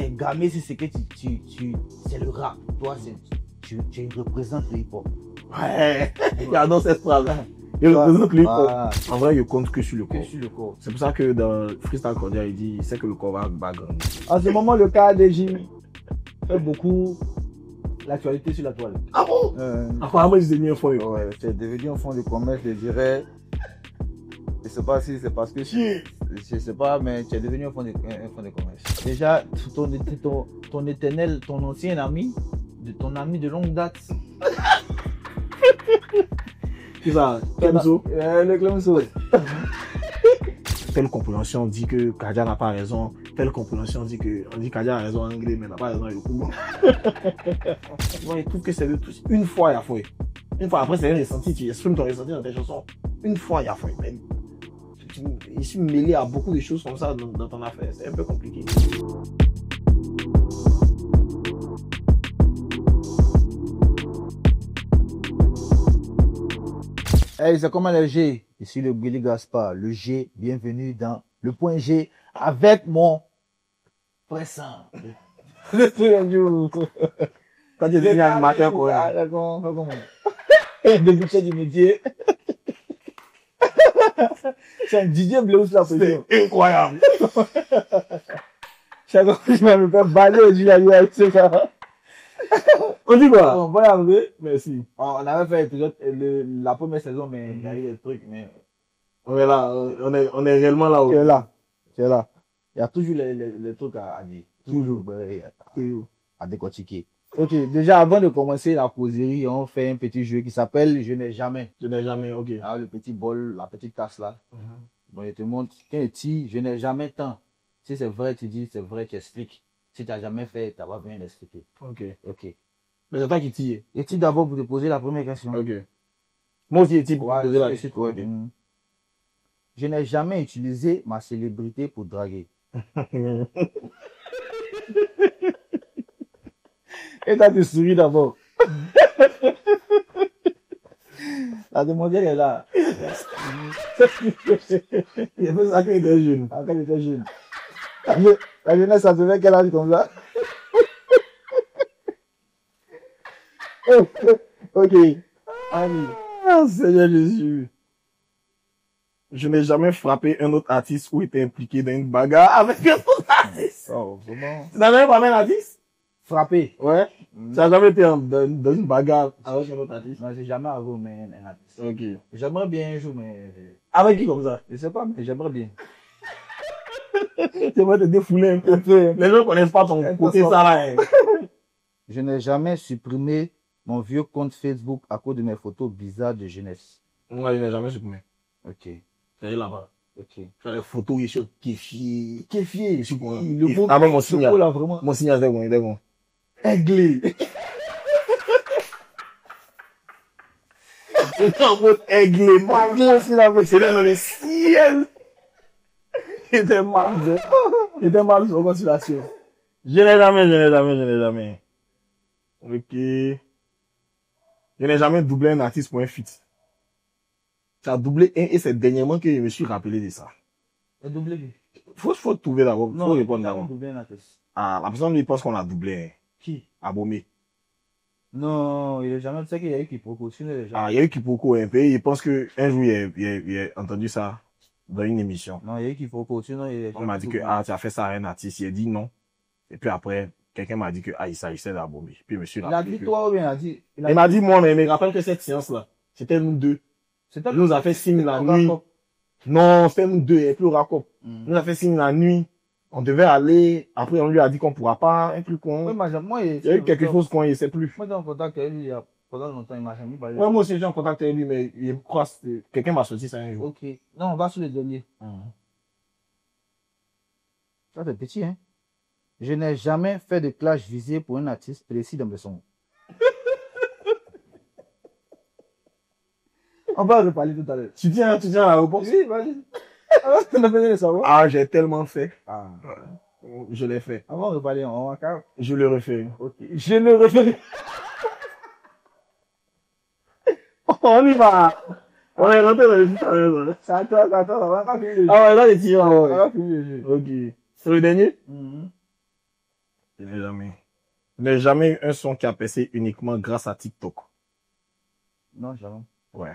t'es gamé sur ce que c'est le rap. Toi, tu représentes le hip-hop. Ouais, j'adore cette phrase. Je représente le hip-hop. Ah, En vrai, je compte que sur le corps. que sur le corps. C'est pour ça que dans Freestyle Cordia, il dit, il sait que le corps va grandir. En ce moment, le cas KDJ fait beaucoup l'actualité sur la toile. Ah bon? Apparemment, ils étaient mis un fond. Ouais, c'est devenu un fonds de commerce, je dirais. Je sais pas si c'est parce que je sais pas, mais tu es devenu un fonds de commerce. Déjà, ton éternel, ton ancien ami, ton ami de longue date. C'est ça, Clemso. Le Clemso. Telle compréhension dit que Kadia n'a pas raison. Telle compréhension dit que Kadia a raison en anglais, mais n'a pas raison en Yokubo. Ouais, il trouve que c'est le tout. Une fois, il a fouillé. Une fois, après, c'est un ressenti. Tu exprimes ton ressenti dans tes chansons. Une fois, il a fouillé. Je suis mêlé à beaucoup de choses comme ça dans ton affaire. C'est un peu compliqué. Hey, c'est comment le G? Ici le Billy Gaspard, le G, bienvenue dans le point G avec mon pressant. Le truc Quand tu es devenu animateur, quoi. Ah, d'accord, comment? Depuis que du métier. C'est un DJ blues là, c'est incroyable. Chaque fois que je me fais baler au Julien avec ce gars. On dit quoi? On va y arriver. Merci. On avait fait l'épisode, la première saison, mais il y a eu des trucs, mais. On est là, on est réellement là. Tu es là. Tu es là. Il y a toujours les trucs à dire. Toujours. Toujours. À décortiquer. Ok, déjà avant de commencer la causerie, on fait un petit jeu qui s'appelle Je n'ai jamais. Je n'ai jamais, ok. Alors, le petit bol, la petite tasse là. Bon, je te montre. Quand tu dis je n'ai jamais tant. Si c'est vrai, tu dis c'est vrai, tu expliques. Si tu n'as jamais fait, tu n'as pas besoin d'expliquer. Ok. Ok. Mais c'est toi qui tire. Et tu d'abord pour te poser la première question. Ok. Moi aussi, je pour Ouais, poser la c'est- question. Ok. Je n'ai jamais utilisé ma célébrité pour draguer. Et toi, tu souris d'abord. La demoiselle est là. Il fait ça quand il était jeune. Quand elle était jeune. La jeunesse, ça se fait quel âge comme ça? Ok. Annie. Ah, Seigneur Jésus. Je n'ai jamais frappé un autre artiste ou été impliqué dans une bagarre avec un autre artiste. Oh, vraiment. Tu n'as jamais frappé un artiste? Frappé. Ouais. Tu n'as jamais été dans une bagarre avec un autre artiste? Non, j'ai jamais arrivé, mais un artiste. Ok. J'aimerais bien un jour, mais. Avec qui comme ça? Je sais pas, mais j'aimerais bien. Tu vas te défouler un peu. Les gens ne connaissent pas ton côté ça là. Hein. Je n'ai jamais supprimé mon vieux compte Facebook à cause de mes photos bizarres de jeunesse. Moi, je n'ai jamais supprimé. Ok. C'est là-bas. Ok. Faire des photos, ils sont kéfiés. Kéfié. Je suis con. Le mot. Ah, mon Ce signal. mot là, vraiment. Mon signal, c'est bon, c'est bon. Aiglé. C'est un mot aiglé. Aiglé aussi, là, c'est dans le ciel. Il était mal. Il était mal sur conciliation. Je n'ai jamais. Ok. Je n'ai jamais doublé un artiste pour un feat. Tu as doublé un et c'est dernièrement que je me suis rappelé de ça. Et doublé. Faut trouver d'abord. Faut répondre d'abord. d'abord. Doublé un artiste. Ah, la personne lui pense qu'on a doublé. Hein. Qui? Abomé. Non, il est jamais. Tu sais qu'il y a eu qui proportionne les gens. Ah, il y a eu Kipoko un peu. Il pense que un jour il a entendu ça dans une émission. Non, il y a eu qui proportionne. On m'a dit que ah, tu as fait ça à un artiste. Il a dit non. Et puis après, quelqu'un m'a dit que ah, il s'agissait d'Abomé. Puis je me suis Il a rappelé. dit toi ou bien il a dit. Il m'a dit moi, mais il me rappelle que cette séance-là, c'était nous deux. C'était. Il nous a fait signe la nuit. Racop. Non, c'était nous deux, et plus racop. Il nous a fait signe la nuit. On devait aller. Après, on lui a dit qu'on pourra pas. Un truc con. Oui, moi, Il y a eu quelque chose qu'on ne sait plus. Moi, j'étais en contact avec lui il y a pendant longtemps, il m'a jamais parlé. Ouais, moi aussi, j'ai en contact avec lui, mais il croit que quelqu'un m'a sorti ça un jour. Ok. Non, on va sur le dernier. Ça, c'est petit, hein. Je n'ai jamais fait de clash visé pour un artiste précis dans mes sons. On va reparler tout à l'heure. Tu tiens la réponse? Oui, vas-y. On a besoin de savoir. Ah, j'ai tellement fait. Ah. Je l'ai fait. Avant de reparler, on va quand même. Je le refais. Ok. Je le refais. On y va. On est rentré dans le jeu. C'est à toi, on va pas finir le jeu. Ah ouais, là, les tirs. On va finir le jeu. Ok. C'est le dernier? Je n'ai jamais. Je n'ai jamais eu un son qui a percé uniquement grâce à TikTok. Non, jamais. Ouais.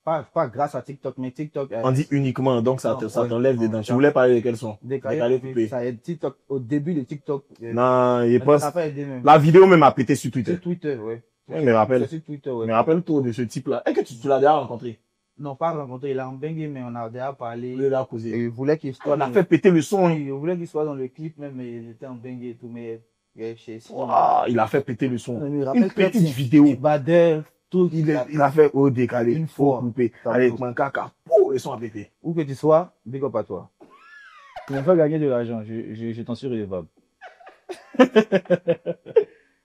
Pas grâce à TikTok, mais TikTok. On dit uniquement, donc ça ouais, t'enlève non, dedans. Tu voulais parler de quel son? Décalé, coupé. ça aide TikTok. Au début de TikTok. Non, il pense. Ça n'a pas aidé même. La vidéo même a pété sur Twitter. Sur Twitter, ouais. Ouais, mais rappelle. Sur Twitter, ouais. Mais rappelle-toi de ce type-là. Est-ce que tu l'as déjà rencontré? Non, pas rencontré. Il a embengué, mais on a déjà parlé. Il a causé. Et il voulait qu'il soit. On a fait péter le son. Il voulait qu'il soit dans le clip même, mais il était embengué et tout, mais. Il a fait péter le son. Une petite vidéo. Bader, tout. Il a fait au décalé. Une fois. Coupé. Avec mon caca. Le son a pété. Où que tu sois, big up à toi. Tu me fais gagner de l'argent, je t'en suis redevable.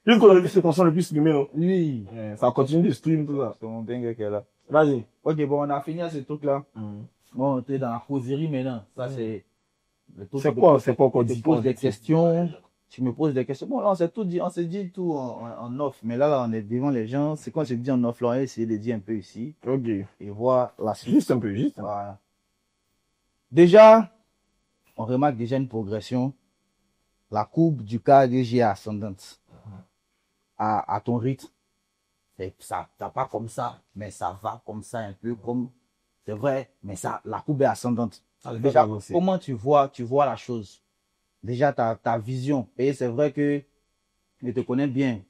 Juste qu'on a vu c'est ton son le plus streamé, non? Oui. Ça continue de stream, tout ça. C'est mon dingue qui est là. Vas-y. Ok, bon, on a fini à ce truc-là. Bon, on est dans la causerie maintenant. Ça, c'est. C'est quoi qu'on dit? Tu poses des questions. Tu me poses des questions. Bon, là, on s'est dit tout en off. Mais là, on est devant les gens. C'est quoi on s'est dit en off, là, on va essayer de dire un peu ici. Ok. Et voir la suite. Juste un peu. Voilà. Déjà, on remarque déjà une progression. La courbe du KDG est ascendante. À ton rythme. Ça pas comme ça, mais ça va comme ça un peu comme. C'est vrai, mais la courbe est ascendante. Déjà, comment tu vois la chose? Déjà, ta vision. Et c'est vrai que je te connais bien.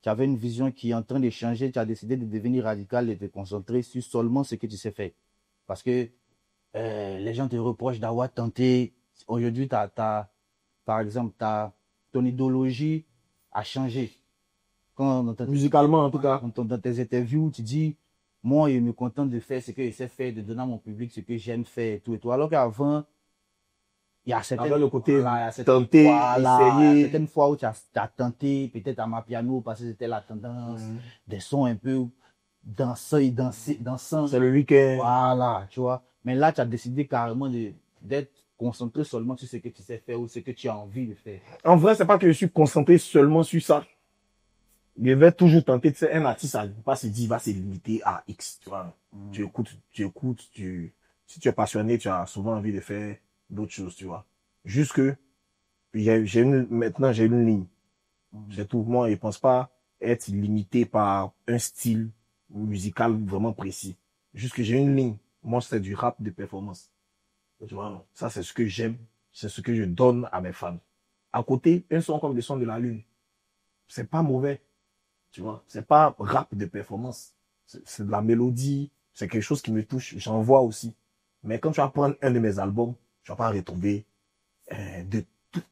Tu avais une vision qui est en train de changer. Tu as décidé de devenir radical et de te concentrer sur seulement ce que tu sais faire. Parce que les gens te reprochent d'avoir tenté. Aujourd'hui, par exemple, ton idéologie a changé. Musicalement, en tout cas. Dans tes interviews, tu dis, moi, je me contente de faire ce que je sais faire, de donner à mon public ce que j'aime faire et tout et tout. Alors qu'avant, il y a le côté tenter, essayer. Certaines fois où tu as tenté, peut-être à ma piano, parce que c'était la tendance, des sons un peu dansants. C'est le week-end. Voilà, tu vois. Mais là, tu as décidé carrément d'être concentré seulement sur ce que tu sais faire ou ce que tu as envie de faire. En vrai, c'est pas que je suis concentré seulement sur ça. Je vais toujours tenter, tu sais, un artiste, ça ne peut pas se dire, il va se limiter à X, tu vois. Tu écoutes, si tu es passionné, tu as souvent envie de faire d'autres choses, tu vois. Juste que, maintenant, j'ai une ligne. C'est tout. Moi, je pense pas être limité par un style musical vraiment précis. Juste que j'ai une ligne. Moi, c'est du rap de performance. Tu vois, ça, c'est ce que j'aime. C'est ce que je donne à mes fans. À côté, un son comme le son de la lune. C'est pas mauvais. Tu vois, c'est pas rap de performance. C'est de la mélodie. C'est quelque chose qui me touche. J'en vois aussi. Mais quand tu vas prendre un de mes albums, tu vas pas retrouver de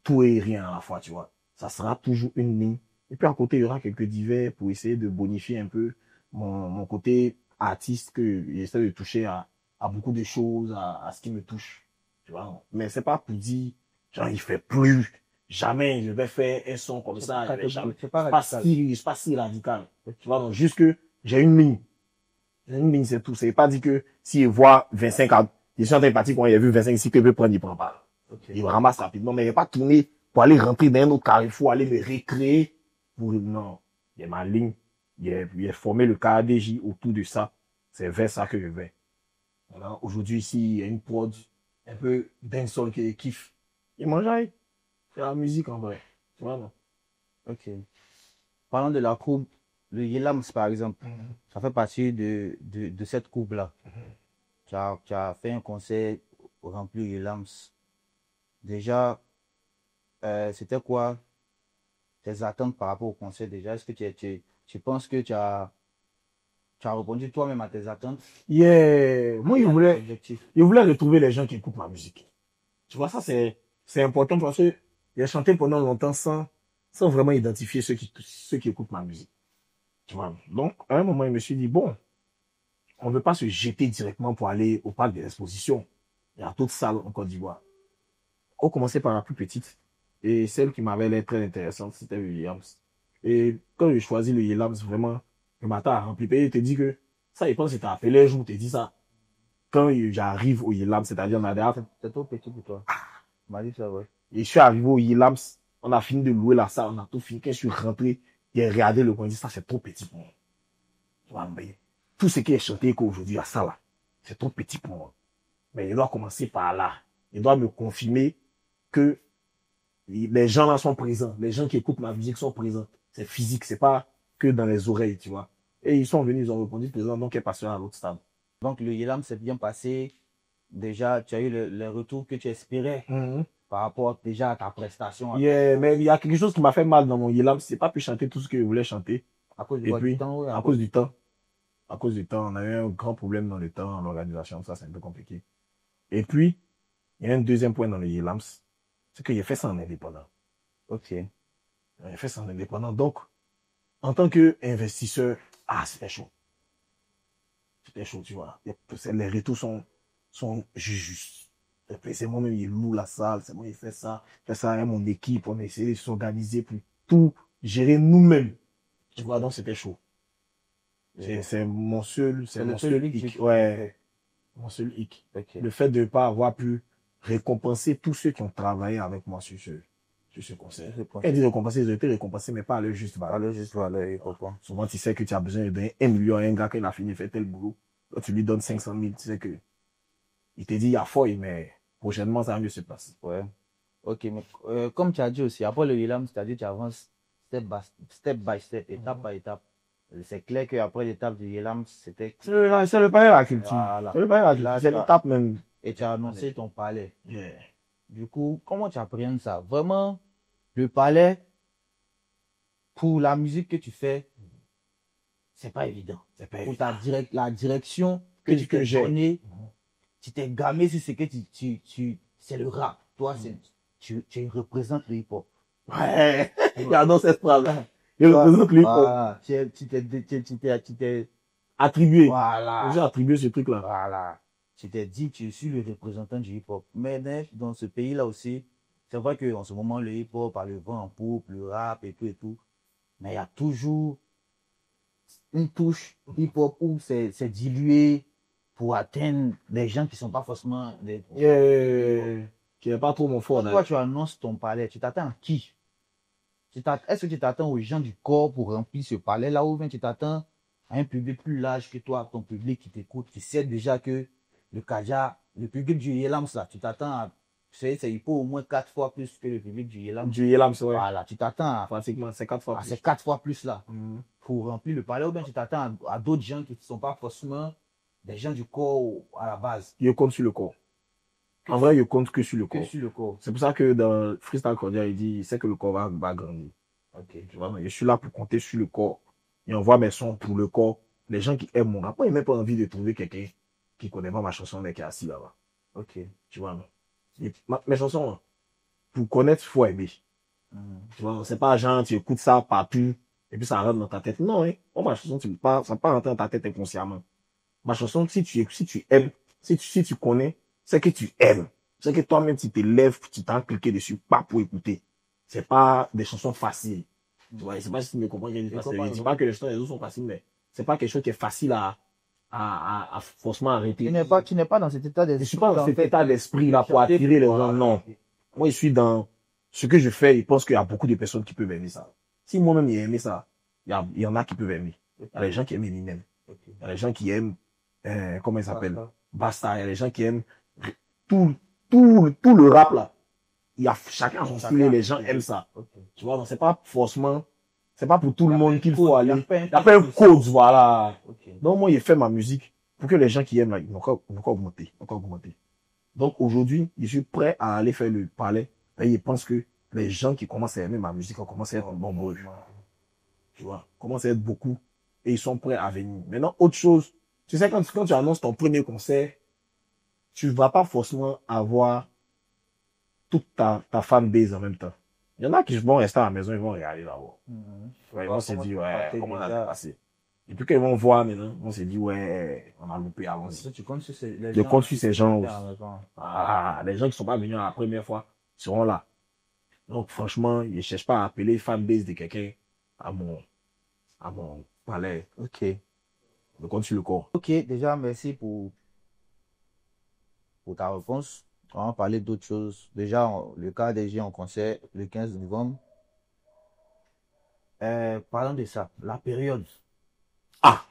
tout et rien à la fois, tu vois. Ça sera toujours une ligne. Et puis à côté, il y aura quelques divers pour essayer de bonifier un peu mon côté artiste que j'essaie de toucher à beaucoup de choses, à ce qui me touche. Tu vois. Mais c'est pas pour dire, genre, il fait plus. Jamais je vais faire un son comme ça. C'est pas si radical. Tu vois, donc juste que j'ai une ligne. Une ligne, c'est tout. C'est pas dit que s'il voit 25 il sont en partie quand il a vu 25 ici que peut prendre, il prend pas. Okay. Il ramasse rapidement, mais il va pas tourner pour aller rentrer dans un autre carrefour, aller me recréer. Non. Il y a ma ligne. Il a formé le KDJ autour de ça. C'est vers ça que je vais. Voilà. Aujourd'hui, ici, il y a une prod un peu dancehall qui kiffe. Il mange avec. C'est la musique en vrai. Tu vois, non? Ok. Parlant de la courbe, le Yelams par exemple, ça fait partie de cette courbe-là. Tu as fait un concert rempli Yelams. Déjà, c'était quoi tes attentes par rapport au concert déjà? Est-ce que tu penses que tu as répondu toi-même à tes attentes? Yeah. Moi, je voulais retrouver les gens qui écoutent ma musique. Tu vois, ça, c'est important parce que j'ai chanté pendant longtemps sans vraiment identifier ceux qui écoutent ma musique. Tu vois. Donc, à un moment, je me suis dit, bon, on ne veut pas se jeter directement pour aller au parc des expositions. Il y a d'autres salles en Côte d'Ivoire. On commençait par la plus petite. Et celle qui m'avait l'air très intéressante, c'était le Yelams. Et quand j'ai choisi le Yelams, vraiment, le matin à rempli, il te dit que, ça, il pense que t'as appelé un jour, te dit ça. Quand j'arrive au Yelams, c'est-à-dire, on a déjà... C'est trop petit pour toi. On m'a dit ça, ouais. Et je suis arrivé au Yelams, on a fini de louer la salle, on a tout fini. Quand je suis rentré, j'ai regardé le coin, j'ai dit, ça, c'est trop petit pour moi. Tu vois, mais tout ce qui est chanté qu'aujourd'hui à ça, là, c'est trop petit pour moi. Mais il doit commencer par là. Il doit me confirmer que Les gens là sont présents. Les gens qui écoutent ma musique sont présents. C'est physique, c'est pas que dans les oreilles, tu vois. Et ils sont venus, ils ont répondu présent, donc elle est passée à l'autre stade. Donc, le Yelam s'est bien passé. Déjà, tu as eu le retour que tu espérais par rapport déjà à ta prestation. Yeah, mais il y a quelque chose qui m'a fait mal dans mon Yelam, c'est pas pu chanter tout ce que je voulais chanter. À cause Et puis, du temps, à cause du temps. À cause du temps, on a eu un grand problème dans le temps, dans l'organisation, ça c'est un peu compliqué. Et puis, il y a un deuxième point dans le Yelams, c'est qu'il a fait ça en indépendant. Ok. Il a fait ça en indépendant. Donc, en tant qu'investisseur, c'était chaud. C'était chaud, tu vois. Les retours sont justes. C'est moi-même, il loue la salle, c'est moi, il fait ça, avec mon équipe, on a essayé de s'organiser pour tout gérer nous-mêmes. Tu vois, donc c'était chaud. C'est mon seul hic. Ouais. Mon seul hic. Okay. Le fait de ne pas avoir pu récompenser tous ceux qui ont travaillé avec moi sur ce concert. Quand ils disent récompenser, ils ont été récompensés, mais pas à leur juste valeur. À leur juste valeur, souvent, tu sais que tu as besoin de donner 1 million à un gars qui a fini de faire tel boulot. Quand tu lui donnes 500 000, tu sais que il te dit il y a fouille, mais prochainement, ça va mieux se passer. Ouais. Ok, mais comme tu as dit aussi, après le Yelam, c'est-à-dire tu avances step by step, étape par étape. C'est clair qu'après l'étape du Yelam, c'était... C'est le palais de la culture. Voilà. C'est le palais de la culture. C'est l'étape même. Et tu as annoncé ton palais. Yeah. Du coup, comment tu appréhendes ça? Vraiment, le palais, pour la musique que tu fais, c'est pas évident. Pour la direction que tu t'es donnée, tu t'es gamé sur ce que c'est le rap. Toi, tu représentes le hip-hop. Ouais. J'adore cette phrase-là. Je représente le hip-hop. Voilà. Tu t'es attribué. Voilà. J'ai attribué ce truc-là. Voilà. Tu t'es dit, tu suis le représentant du hip-hop. Mais dans ce pays-là aussi, c'est vrai qu'en ce moment, le hip-hop a le vent en poupe, le rap et tout et tout. Mais il y a toujours une touche hip-hop où c'est dilué pour atteindre des gens qui sont pas forcément des... qui n'est pas trop mon fort. Toi, tu annonces ton palais, tu t'attends à qui? Est-ce que tu t'attends aux gens du corps pour remplir ce palais-là ou bien tu t'attends à un public plus large que toi, ton public qui t'écoute, tu sais déjà que le Kaja, le public du Yelams là, tu t'attends à, tu sais, il faut au moins 4 fois plus que le public du Yelams. Du Yelams, ouais. Voilà, tu t'attends à pratiquement, c'est 4 fois plus. C'est 4 fois plus là, pour remplir le palais, ou bien tu t'attends à d'autres gens qui ne sont pas forcément des gens du corps à la base. Je compte sur le corps. En vrai, je compte que sur le corps. Que sur le corps. C'est pour ça que dans Freestyle Cordia, il dit, il sait que le corps va grandir. Ok. Tu vois, mais je suis là pour compter sur le corps. Et on voit mes sons pour le corps. Les gens qui aiment mon rap, moi, ils n'ont même pas envie de trouver quelqu'un qui ne connaît pas ma chanson, mais qui est assis là-bas. Ok. Tu vois, mes chansons, pour connaître, il faut aimer. Tu vois, c'est pas genre, tu écoutes ça partout, et puis ça rentre dans ta tête. Non, hein. Moi, ma chanson, ça ne va pas rentrer dans ta tête inconsciemment. Ma chanson, si tu aimes, si tu connais, c'est que tu aimes. C'est que toi-même, tu te lèves, tu t'as cliqué dessus, pas pour écouter. C'est pas des chansons faciles. Tu vois, c'est pas si tu me comprends. Je dis pas que les chansons des autres sont faciles, mais c'est pas quelque chose qui est facile à forcément arrêter. Tu n'es pas dans cet état d'esprit. Je suis pas dans cet état d'esprit là pour attirer les gens. Non. Moi, je suis dans ce que je fais. Je pense qu'il y a beaucoup de personnes qui peuvent aimer ça. Si moi-même j'ai aimé ça, il y en a qui peuvent aimer. Il y a des gens qui aiment Eminem. Il y a des gens qui aiment, comment il s'appelle? Basta. Il y a des gens qui aiment tout le rap là. Il y a chacun son style et les gens aiment ça. Tu vois, donc c'est pas forcément, c'est pas pour tout le monde qu'il faut aller. Il n'y a pas un code, voilà. Donc moi, j'ai fait ma musique pour que les gens qui aiment là, ils n'ont qu'à augmenter. Donc aujourd'hui, je suis prêt à aller faire le palais. Et je pense que les gens qui commencent à aimer ma musique ont commencé à être nombreux. Tu vois, commencent à être beaucoup. Et ils sont prêts à venir. Maintenant, autre chose, tu sais, quand tu annonces ton premier concert, tu vas pas forcément avoir toute ta fanbase en même temps. Il y en a qui vont rester à la maison, ils vont regarder là-haut. Ouais, ils vont se dire, ouais, comment on a passé. Et puis qu'ils vont voir maintenant, on se dit, ouais, on a loupé avant. Tu comptes sur ces gens aussi. Ah, les gens qui sont pas venus la première fois seront là. Donc, franchement, je cherche pas à appeler fanbase de quelqu'un à mon palais. Ok. Je compte sur le corps. Ok, déjà, merci pour ta réponse. On va parler d'autres choses. Déjà, le cas des en concert le 15 novembre. Parlons de ça, la période. Ah,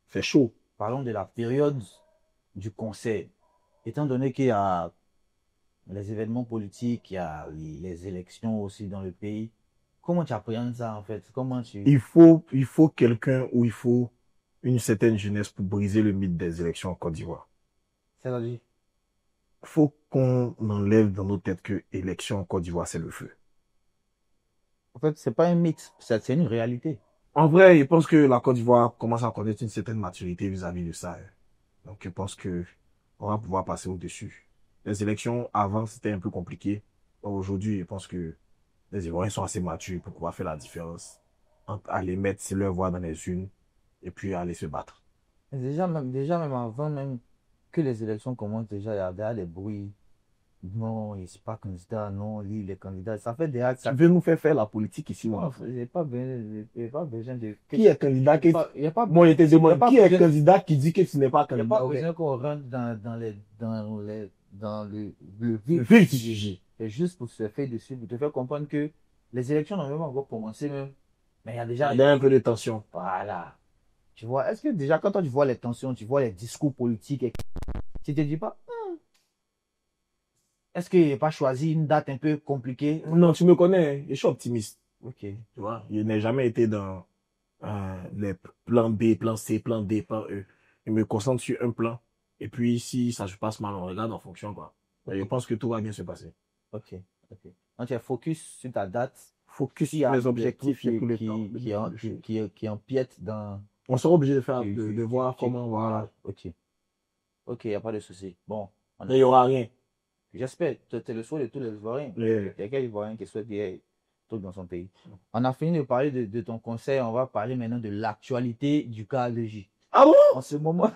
c'est chaud. Parlons de la période du concert. Étant donné qu'il y a les événements politiques, il y a les élections aussi dans le pays. Comment tu appréhendes ça, en fait? Comment tu... Il faut quelqu'un ou il faut une certaine jeunesse pour briser le mythe des élections en Côte d'Ivoire. C'est-à-dire? Il faut qu'on enlève dans nos têtes que élection en Côte d'Ivoire, c'est le feu. En fait, c'est pas un mythe, c'est une réalité. En vrai, je pense que la Côte d'Ivoire commence à connaître une certaine maturité vis-à-vis de ça. Donc, je pense que on va pouvoir passer au-dessus. Les élections, avant, c'était un peu compliqué. Aujourd'hui, je pense que les Ivoiriens sont assez matures pour pouvoir faire la différence entre aller mettre leur voix dans les urnes et puis aller se battre. Déjà même avant même que les élections commencent, déjà, il y a déjà des bruits. Non, il n'est pas candidat, non, lui, il est candidat. Ça fait des actes. Tu veux nous faire la politique ici, moi? Il n'y a pas besoin de... Qui est candidat qui... Il y a pas, Moi, je te demande, qui est besoin- candidat qui dit que tu n'es pas il y a candidat? pas Ok. besoin qu'on rentre dans le Le vif. vif du sujet. C'est juste pour se faire dessus, pour te faire comprendre que les élections n'ont même pas encore commencé même. Mais il y a déjà... Il y a un peu de tension. Voilà. Tu vois, est-ce que déjà quand toi tu vois les tensions, tu vois les discours politiques, tu te dis pas, est-ce qu'il n'a pas choisi une date un peu compliquée? Non, tu me connais, je suis optimiste. Ok. Tu vois, je n'ai jamais été dans les plans B, plan C, plan D, plan E. Je me concentre sur un plan. Et puis, si ça se passe mal, on regarde en fonction, quoi. Et je pense que tout va bien se passer. Ok. Ok. Donc tu es focus sur ta date. Focus S'il y a sur les des objectifs trucs et tout le temps. qui empiètent dans... On sera obligé de faire, tu- de tu- voir tu- comment, voilà. Ok. Ok, il n'y a pas de souci. Bon, Mais il n'y aura rien. j'espère. C'est le souhait de tous les Ivoiriens. Yeah. Il y a quelques Ivoiriens qui souhaitent qu'il y ait tout dans son pays. On a fini de parler de ton conseil. On va parler maintenant de l'actualité du KDJ. Ah bon? En ce moment,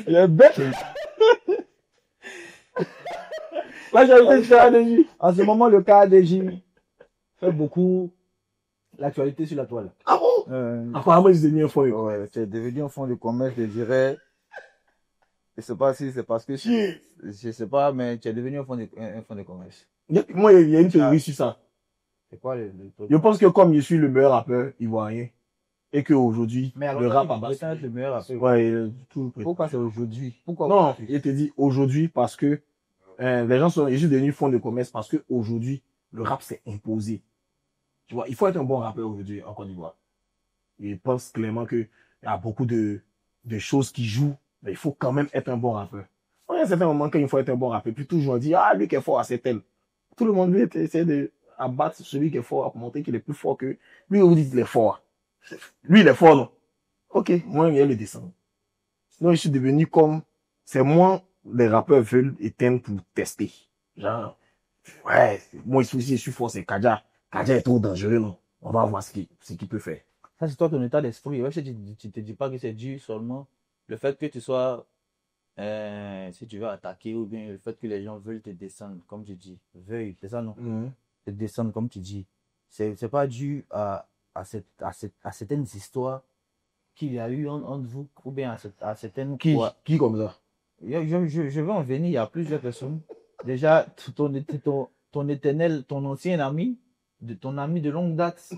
Il est bête. Là, j'ai fait faire allergie. en ce moment, le KDJ fait beaucoup l'actualité sur la toile. Ah bon? Apparemment, ils étaient mis un fond. Ouais, c'est devenu un fonds de commerce, je dirais. Je sais pas si c'est parce que je sais pas, mais tu es devenu un fonds de commerce. Moi, il y a une théorie sur ça. C'est quoi le truc? Je pense que comme je suis le meilleur rappeur ivoirien, et qu'aujourd'hui, Mais alors, le rap a il prétend être le meilleur rappeur. Ouais, tout. Pourquoi c'est aujourd'hui? Pourquoi? Non, il te dit aujourd'hui parce que les gens sont, je suis devenu fonds de commerce parce que aujourd'hui, le rap s'est imposé. Tu vois, il faut être un bon rappeur aujourd'hui en Côte d'Ivoire. Je pense clairement que il y a beaucoup de choses qui jouent, mais il faut quand même être un bon rappeur. Il y a un certain moment quand il faut être un bon rappeur, puis toujours on dit, ah, lui qui est fort, c'est tel. Tout le monde veut essayer de abattre celui qui est fort, pour montrer qu'il est plus fort que lui. Vous dites qu'il est fort. Lui, il est fort, non? Ok, moi, il le descendre. Sinon, je suis devenu comme, c'est moi, les rappeurs veulent éteindre pour tester. Genre, ouais, moi, ici, je suis fort, c'est Kaja. Kaja est trop dangereux, non? On va voir ce qu'il peut faire. Ça, c'est toi ton état d'esprit. Ouais, tu te dis pas que c'est dû seulement le fait que tu sois, si tu veux attaquer ou bien le fait que les gens veulent te descendre, comme tu dis. Veuillent, c'est ça, non? Te descendre, comme tu dis. C'est pas dû à certaines histoires qu'il y a eu entre vous, ou bien à certaines... Qui comme ça? Je vais en venir, il y a plusieurs personnes. Déjà, ton éternel, ton ancien ami, ton ami de longue date.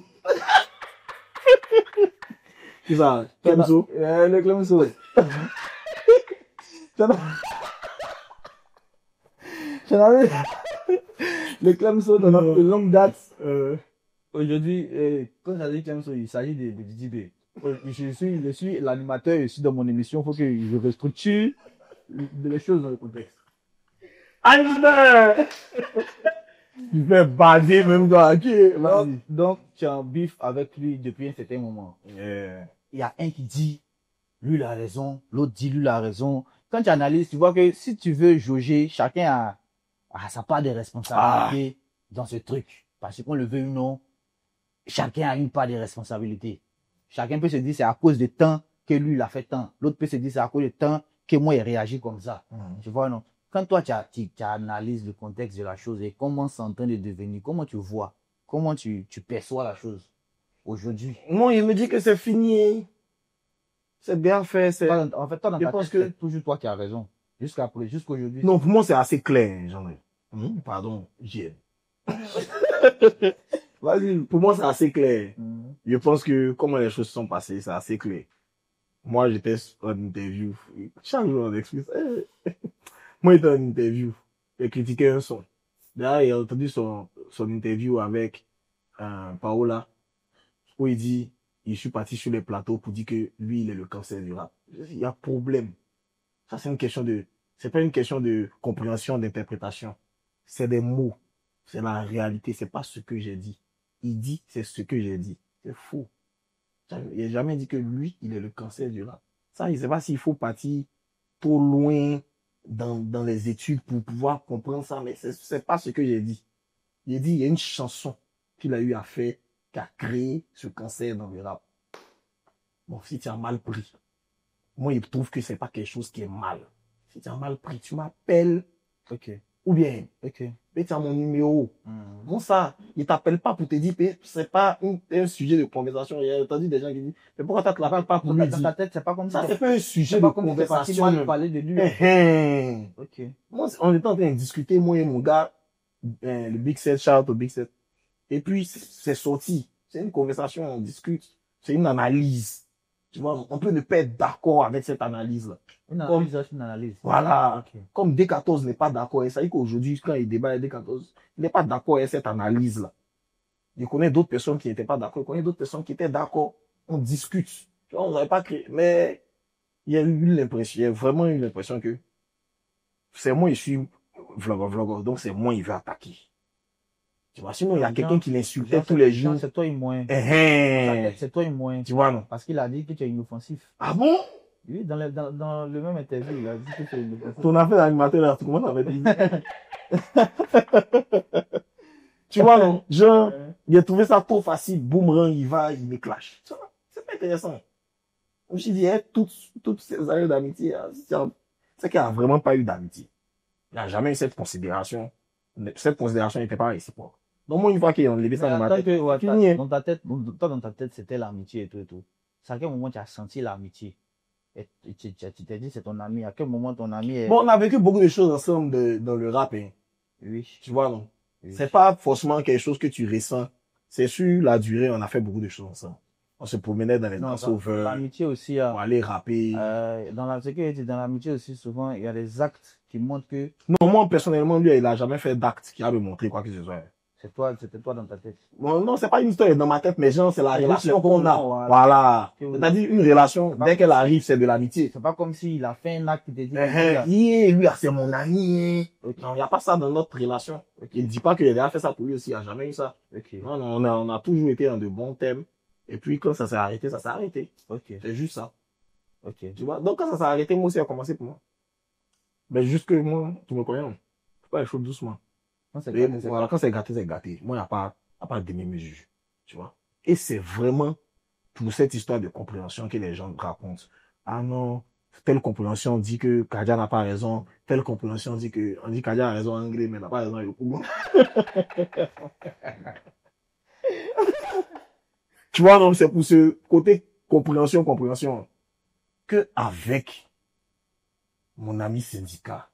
Qui ça? Clemso? Le Clemso. Le Clemso de longue date. Aujourd'hui, quand j'ai dit Clemso, il s'agit de Didi B. Je suis l'animateur ici dans mon émission. Il faut que je restructure les choses dans le contexte. Animateur! Tu fais bader même toi. Donc, tu es en bif avec lui depuis un certain moment. Yeah. Il y a un qui dit, lui il a raison, l'autre dit, lui il a raison. Quand tu analyses, tu vois que si tu veux jauger, chacun a sa part de responsabilité dans ce truc. Parce qu'on le veut ou non, chacun a une part de responsabilité. Chacun peut se dire c'est à cause de temps que lui il a fait tant. L'autre peut se dire c'est à cause de temps que moi il réagit comme ça. Tu vois, non? Quand toi tu analyses le contexte de la chose et comment c'est en train de devenir, comment tu vois, comment tu perçois la chose aujourd'hui. Moi, il me dit que c'est fini. C'est bien fait. En fait, toi, dans Je ta pense tête, que- c'est toujours toi qui as raison. Jusqu'aujourd'hui. Non, pour moi, c'est assez clair, j'en ai. Pardon, j'ai. Vas-y. Pour moi, c'est assez clair. Je pense que comment les choses sont passées, c'est assez clair. Moi, j'étais en interview. Chaque jour, on explique ça. Moi, j'étais en interview. J'ai critiqué un son. Là, il a entendu son interview avec Paola, où il dit, je suis parti sur les plateaux pour dire que lui, il est le cancer du rap. Il y a problème. Ça, c'est pas une question de compréhension, d'interprétation. C'est des mots. C'est la réalité. C'est pas ce que j'ai dit. Il dit, c'est ce que j'ai dit. C'est faux. Il n'a jamais dit que lui, il est le cancer du rap. Ça, il ne sait pas s'il faut partir trop loin dans les études pour pouvoir comprendre ça, mais c'est pas ce que j'ai dit. J'ai dit, il y a une chanson qu'il a eu à faire, qui a créé ce cancer dans le rap. Bon, si tu as mal pris, moi, il trouve que c'est pas quelque chose qui est mal. Si tu as mal pris, tu m'appelles. Ok. Ou bien, Ok. mais tu as mon numéro. Bon, ça, il t'appelle pas pour te dire, c'est pas un sujet de conversation. J'ai entendu des gens qui disent, mais pourquoi tu l'appelles pas pour lui Dans dire? ta tête, c'est pas comme Ça, ça. c'est pas un sujet C'est de pas comme si t'es parti conversation. mal parler de lui. Ok. Ok. Moi, on était en train de discuter, moi et mon gars, le Big Set, shout au Big Set. Et puis, c'est sorti. C'est une conversation, on discute. C'est une analyse. Tu vois, on peut ne pas être d'accord avec cette analyse-là. Une analyse, c'est une analyse. Voilà. Ok. Comme D14 n'est pas d'accord, et ça dit qu'aujourd'hui, quand il débat avec D14, il n'est pas d'accord avec cette analyse-là. Je connais d'autres personnes qui n'étaient pas d'accord, je connais d'autres personnes qui étaient d'accord. On discute. Tu vois, on n'avait pas créé. Mais il y a eu l'impression, il y a vraiment eu l'impression que c'est moi, je suis vlogger, donc c'est moi, il veut attaquer. Tu vois, sinon, il y a quelqu'un qui l'insultait tous les jours. C'est toi et moi. C'est C'est toi et moi. Tu vois, non? Parce qu'il a dit que tu es inoffensif. Ah bon? Oui, dans le même interview, il a dit que tu es inoffensif. Ton affaire d'animateur là, comment ça va être dit? Tu vois, non? Genre, il a trouvé ça trop facile. Boomerang, il va, il me clash. C'est pas intéressant. Je me suis dit, toutes ces années d'amitié, c'est qu'il n'y a vraiment pas eu d'amitié. Il n'y a jamais eu cette considération. Cette considération n'était pas réciproque. Donc, moi, une fois qu'il a enlevé ça dans ma tête, fini. Dans ta tête, toi, dans ta tête, c'était l'amitié et tout et tout. C'est à quel moment tu as senti l'amitié? Et tu t'es dit, c'est ton ami. À quel moment ton ami est... Bon, on a vécu beaucoup de choses ensemble dans le rap, hein. Oui. Tu vois, non? Oui. C'est pas forcément quelque chose que tu ressens. C'est sur la durée, on a fait beaucoup de choses ensemble. On se promenait dans les dansovers. Dans l'amitié aussi, on allait rapper. Dans l'amitié aussi, souvent, il y a des actes qui montrent que... Non, moi, personnellement, lui, il a jamais fait d'acte qui a me montré quoi que ce soit. C'était toi dans ta tête. Bon, non, c'est pas une histoire dans ma tête, mais genre, c'est la relation qu'on a. Voilà. C'est-à-dire, une relation, dès qu'elle arrive, c'est de l'amitié. C'est pas comme s'il a fait un acte qui te dit... Lui, c'est mon ami. Okay. Non, il n'y a pas ça dans notre relation. Okay. Il ne dit pas qu'il a fait ça pour lui aussi, il n'y a jamais eu ça. Okay. Non, on a toujours été dans de bons thèmes. Et puis, quand ça s'est arrêté, ça s'est arrêté. Okay. C'est juste ça. Okay. Tu vois? Donc, quand ça s'est arrêté, moi aussi, ça a commencé pour moi. Mais juste que moi, tu me connais, non? Faut pas les choses doucement. Voilà, quand c'est gâté, c'est gâté. Moi, il n'y a pas de demi-mesure. Tu vois? Et c'est vraiment pour cette histoire de compréhension que les gens racontent. Ah non, telle compréhension dit que Kadia n'a pas raison. Telle compréhension dit que, on dit Kadia a raison en anglais, mais n'a pas raison en Yoko. Tu vois, non, c'est pour ce côté compréhension, que avec mon ami syndicat,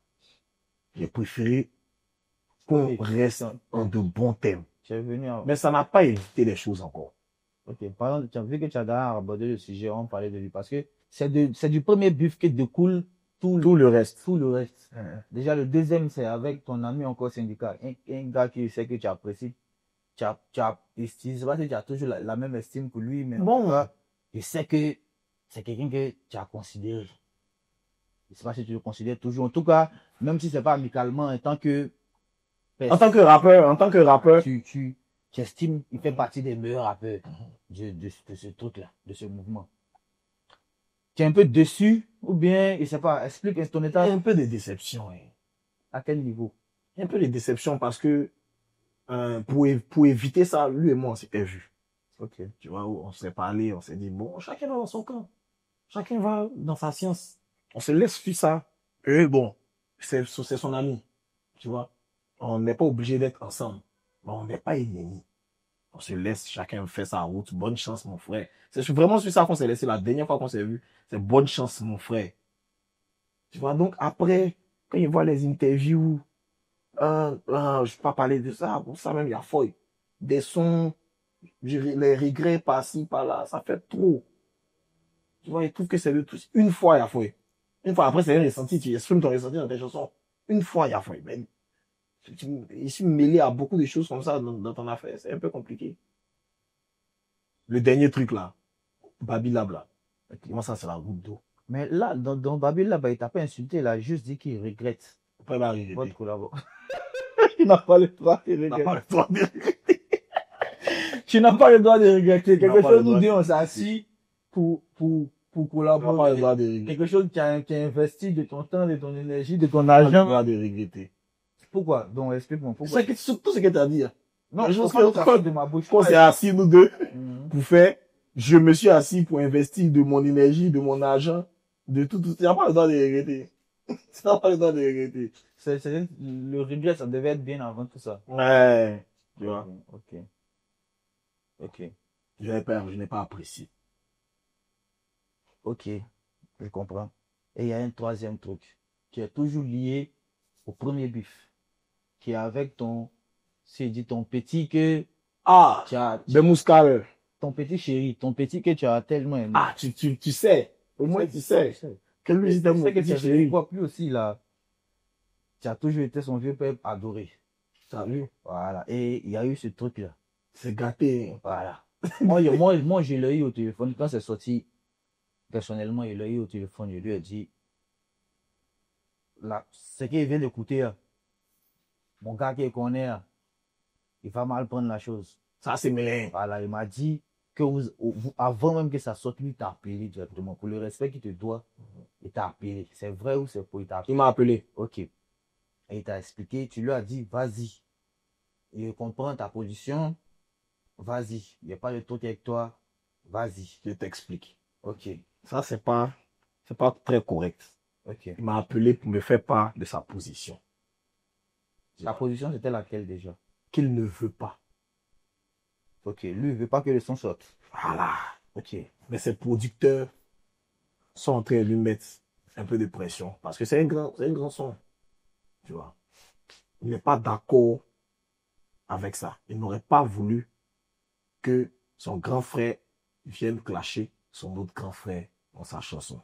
j'ai préféré qu'on reste en de bons thèmes. Mais ça n'a pas évité les choses encore. Ok, par exemple, tu as vu que tu as d'ailleurs abordé le sujet, on parlait de lui, parce que c'est du premier bif que découle tout le reste. Déjà, le deuxième, c'est avec ton ami encore syndicat, un gars qui sait que tu apprécies. Je ne sais pas si tu as toujours la même estime que lui, mais bon, je sais que c'est quelqu'un que tu as considéré. Je ne sais pas si tu le considères toujours. En tout cas, même si c'est pas amicalement, en tant que rappeur, tu estimes, il fait partie des meilleurs rappeurs de ce truc-là, de ce mouvement. Tu es un peu déçu, ou bien, je ne sais pas, explique ton état. Il y a un peu de déception. Hein. À quel niveau? Il y a un peu de déception parce que pour éviter ça, lui et moi, on s'était vus. Ok. Tu vois, on s'est parlé, on s'est dit, bon, chacun va dans son camp. Chacun va dans sa science. On se laisse faire ça. Et bon, c'est son ami. Tu vois, on n'est pas obligé d'être ensemble. Mais on n'est pas ennemis. On se laisse, chacun fait sa route. Bonne chance, mon frère. C'est vraiment sur ça qu'on s'est laissé la dernière fois qu'on s'est vu. C'est bonne chance, mon frère. Tu vois, donc après, quand il voit les interviews, je vais pas parler de ça. Pour ça même, il y a foy. Des sons, les regrets par-ci, par-là, ça fait trop. Tu vois, il trouve que c'est le truc. Une fois, il a fait. Une fois, après, c'est un ressenti, tu exprimes ton ressenti dans tes chansons. Une fois, il a fait. Mais, je suis mêlé à beaucoup de choses comme ça dans ton affaire. C'est un peu compliqué. Le dernier truc, là. Babilab, là. Moi, ça, c'est la goutte d'eau. Mais là, dans Babil, là, bah, il t'a pas insulté, il a juste dit qu'il regrette Après, il va arriver. votre collaboration. Il n'a pas le droit de Il n'a regretter. pas le droit de regretter. Tu n'as pas le droit de regretter. Tu n'as Quelque pas le chose, droit nous de deux, on s'est assis pour Tu n'as pas le collaborer. droit de regretter. Quelque chose qui a investi de ton temps, de ton énergie, de ton Tu n'as pas le argent. droit de regretter. Pourquoi? Donc, explique-moi. Pourquoi? C'est tout ce que tu as dit. Hein. Non, je je pense pense que- que ça de ma bouche. Quand c'est assis, nous deux, Mhm. pour faire, je me suis assis pour investir de mon énergie, de mon argent, de tout. Tu n'as pas le droit de regretter. Tu n'as pas le droit de regretter. Le regret, ça devait être bien avant tout ça. Ouais. Tu vois. Ok. Ok. Je n'ai pas apprécié. Ok. Je comprends. Et il y a un troisième truc qui est toujours lié au premier bif, qui est avec c'est dit ton petit que Ah, tu de Mouscal. ton petit chéri, ton petit que tu as tellement aimé. Ah, tu sais. Au moins, tu sais. Que lui, c'était Tu mon sais que petit tu chéri. vois plus aussi là. Tu as toujours été son vieux père adoré. T'as vu? Voilà. Et il y a eu ce truc là. C'est gâté. Voilà. moi, je l'ai eu au téléphone. Quand c'est sorti, personnellement, il l'a eu au téléphone. Je lui ai dit, là, ce qu'il vient d'écouter, là, mon gars qui connaît, là, il va mal prendre la chose. Ça, c'est mêlé. Voilà, il m'a dit que avant même que ça sorte, lui, il t'a appelé directement. Pour le respect qu'il te doit, il t'a appelé. C'est vrai ou c'est faux, il t'a Il appelé. m'a appelé. Ok. Et il t'a expliqué, tu lui as dit, vas-y. Je comprends ta position. Vas-y. Il n'y a pas de truc avec toi. Vas-y. Je t'explique. Ok. Ça, c'est pas très correct. Ok. Il m'a appelé pour me faire part de sa position. Ta position, c'était laquelle déjà? Qu'il ne veut pas. Ok. Lui, il veut pas que le son sorte. Voilà. Ok. Mais ses producteurs sont en train de lui mettre un peu de pression. Parce que c'est un grand son. Tu vois. Il n'est pas d'accord avec ça. Il n'aurait pas voulu que son grand frère vienne clasher son autre grand frère dans sa chanson.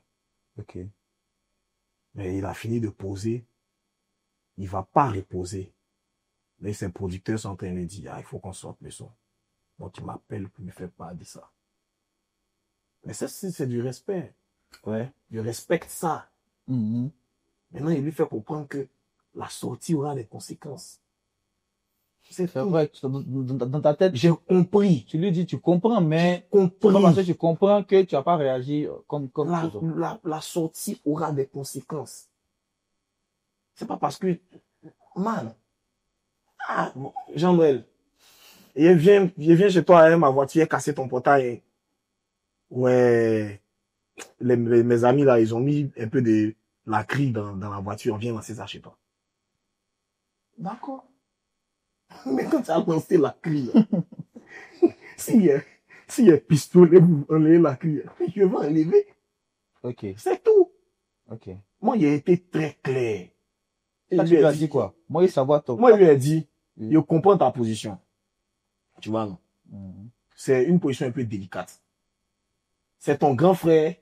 Ok. Mais il a fini de poser. Il va pas reposer. Mais ses producteurs sont en train de lui dire, il faut qu'on sorte le son. Donc il m'appelle pour me faire part de ça. Mais ça, c'est du respect. Ouais. Je respecte ça. Mhm. Maintenant, il lui fait comprendre que la sortie aura des conséquences. C'est C'est tout. vrai, dans ta tête, J'ai compris. tu lui dis, tu comprends, mais c'est pas parce que Compris. tu comprends que tu n'as pas réagi comme les autres. La sortie aura des conséquences. C'est pas parce que, man, Jean-Noël, il vient chez toi, hein, ma voiture a cassé ton portail. Ouais, mes amis là, ils ont mis un peu de la crie dans la voiture, on vient lancer ça chez toi. D'accord. Mais quand tu as lancé la crie, là, s'il y a pistolet pour enlever la crie, je vais enlever. Ok. C'est tout. Ok. Moi, il a été très clair. Et Ça, il tu lui a as dit quoi? Moi, il savoir ton. Moi, il lui ai dit, Oui. je comprends ta position. Tu vois, non? Mhm. C'est une position un peu délicate. C'est ton grand frère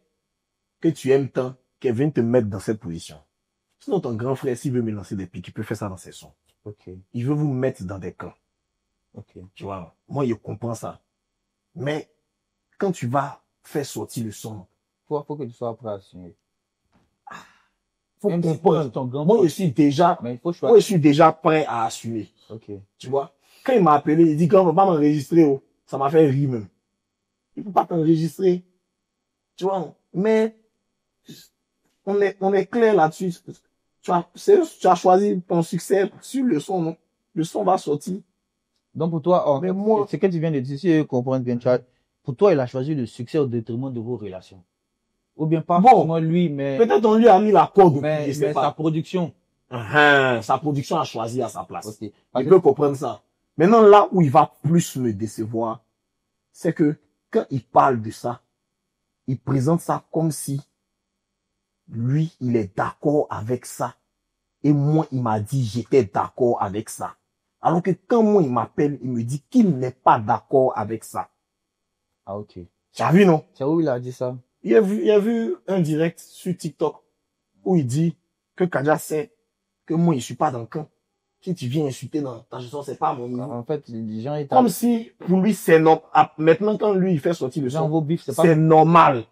que tu aimes tant qui vient te mettre dans cette position. Sinon, ton grand frère, s'il veut me lancer des pics, il peut faire ça dans ses sons. Ok. Il veut vous mettre dans des camps. Ok. Tu vois, non? Moi, je comprends ça. Mais, quand tu vas faire sortir le son, Faut que tu sois prêt à signer. faut Même si comprendre. c'est ton grand Moi, je frère. suis déjà, Mais il faut moi, je choisir. suis déjà prêt à assumer. Ok. Tu vois? Quand il m'a appelé, il dit qu'on va pas m'enregistrer, oh. Ça m'a fait rire même. Il faut pas t'enregistrer. Tu vois? Mais, on est clair là-dessus. Tu as choisi ton succès sur le son, non? Le son va sortir. Donc, pour toi, Mais moi- ce que tu viens de dire, si je comprends bien, pour toi, il a choisi le succès au détriment de vos relations. Ou bien pas Bon. forcément lui, mais Peut-être on lui a mis la corde, je sais sa pas. production. Sa production a choisi à sa place. Ok. Il peut comprendre ça. Maintenant, là où il va plus me décevoir, c'est que quand il parle de ça, il présente ça comme si lui, il est d'accord avec ça. Et moi, il m'a dit, j'étais d'accord avec ça. Alors que quand moi, il m'appelle, il me dit qu'il n'est pas d'accord avec ça. Ah, ok. Tu as vu, non? C'est où il a dit ça? Il a vu un direct sur TikTok où il dit que Kaja sait que moi, je suis pas dans le camp. Si tu viens insulter dans ta chanson, c'est pas mon niveau. En fait, les gens, ils Comme si, pour lui, c'est normal. Maintenant, quand lui, il fait sortir le Genre, son, vos bifs, c'est normal.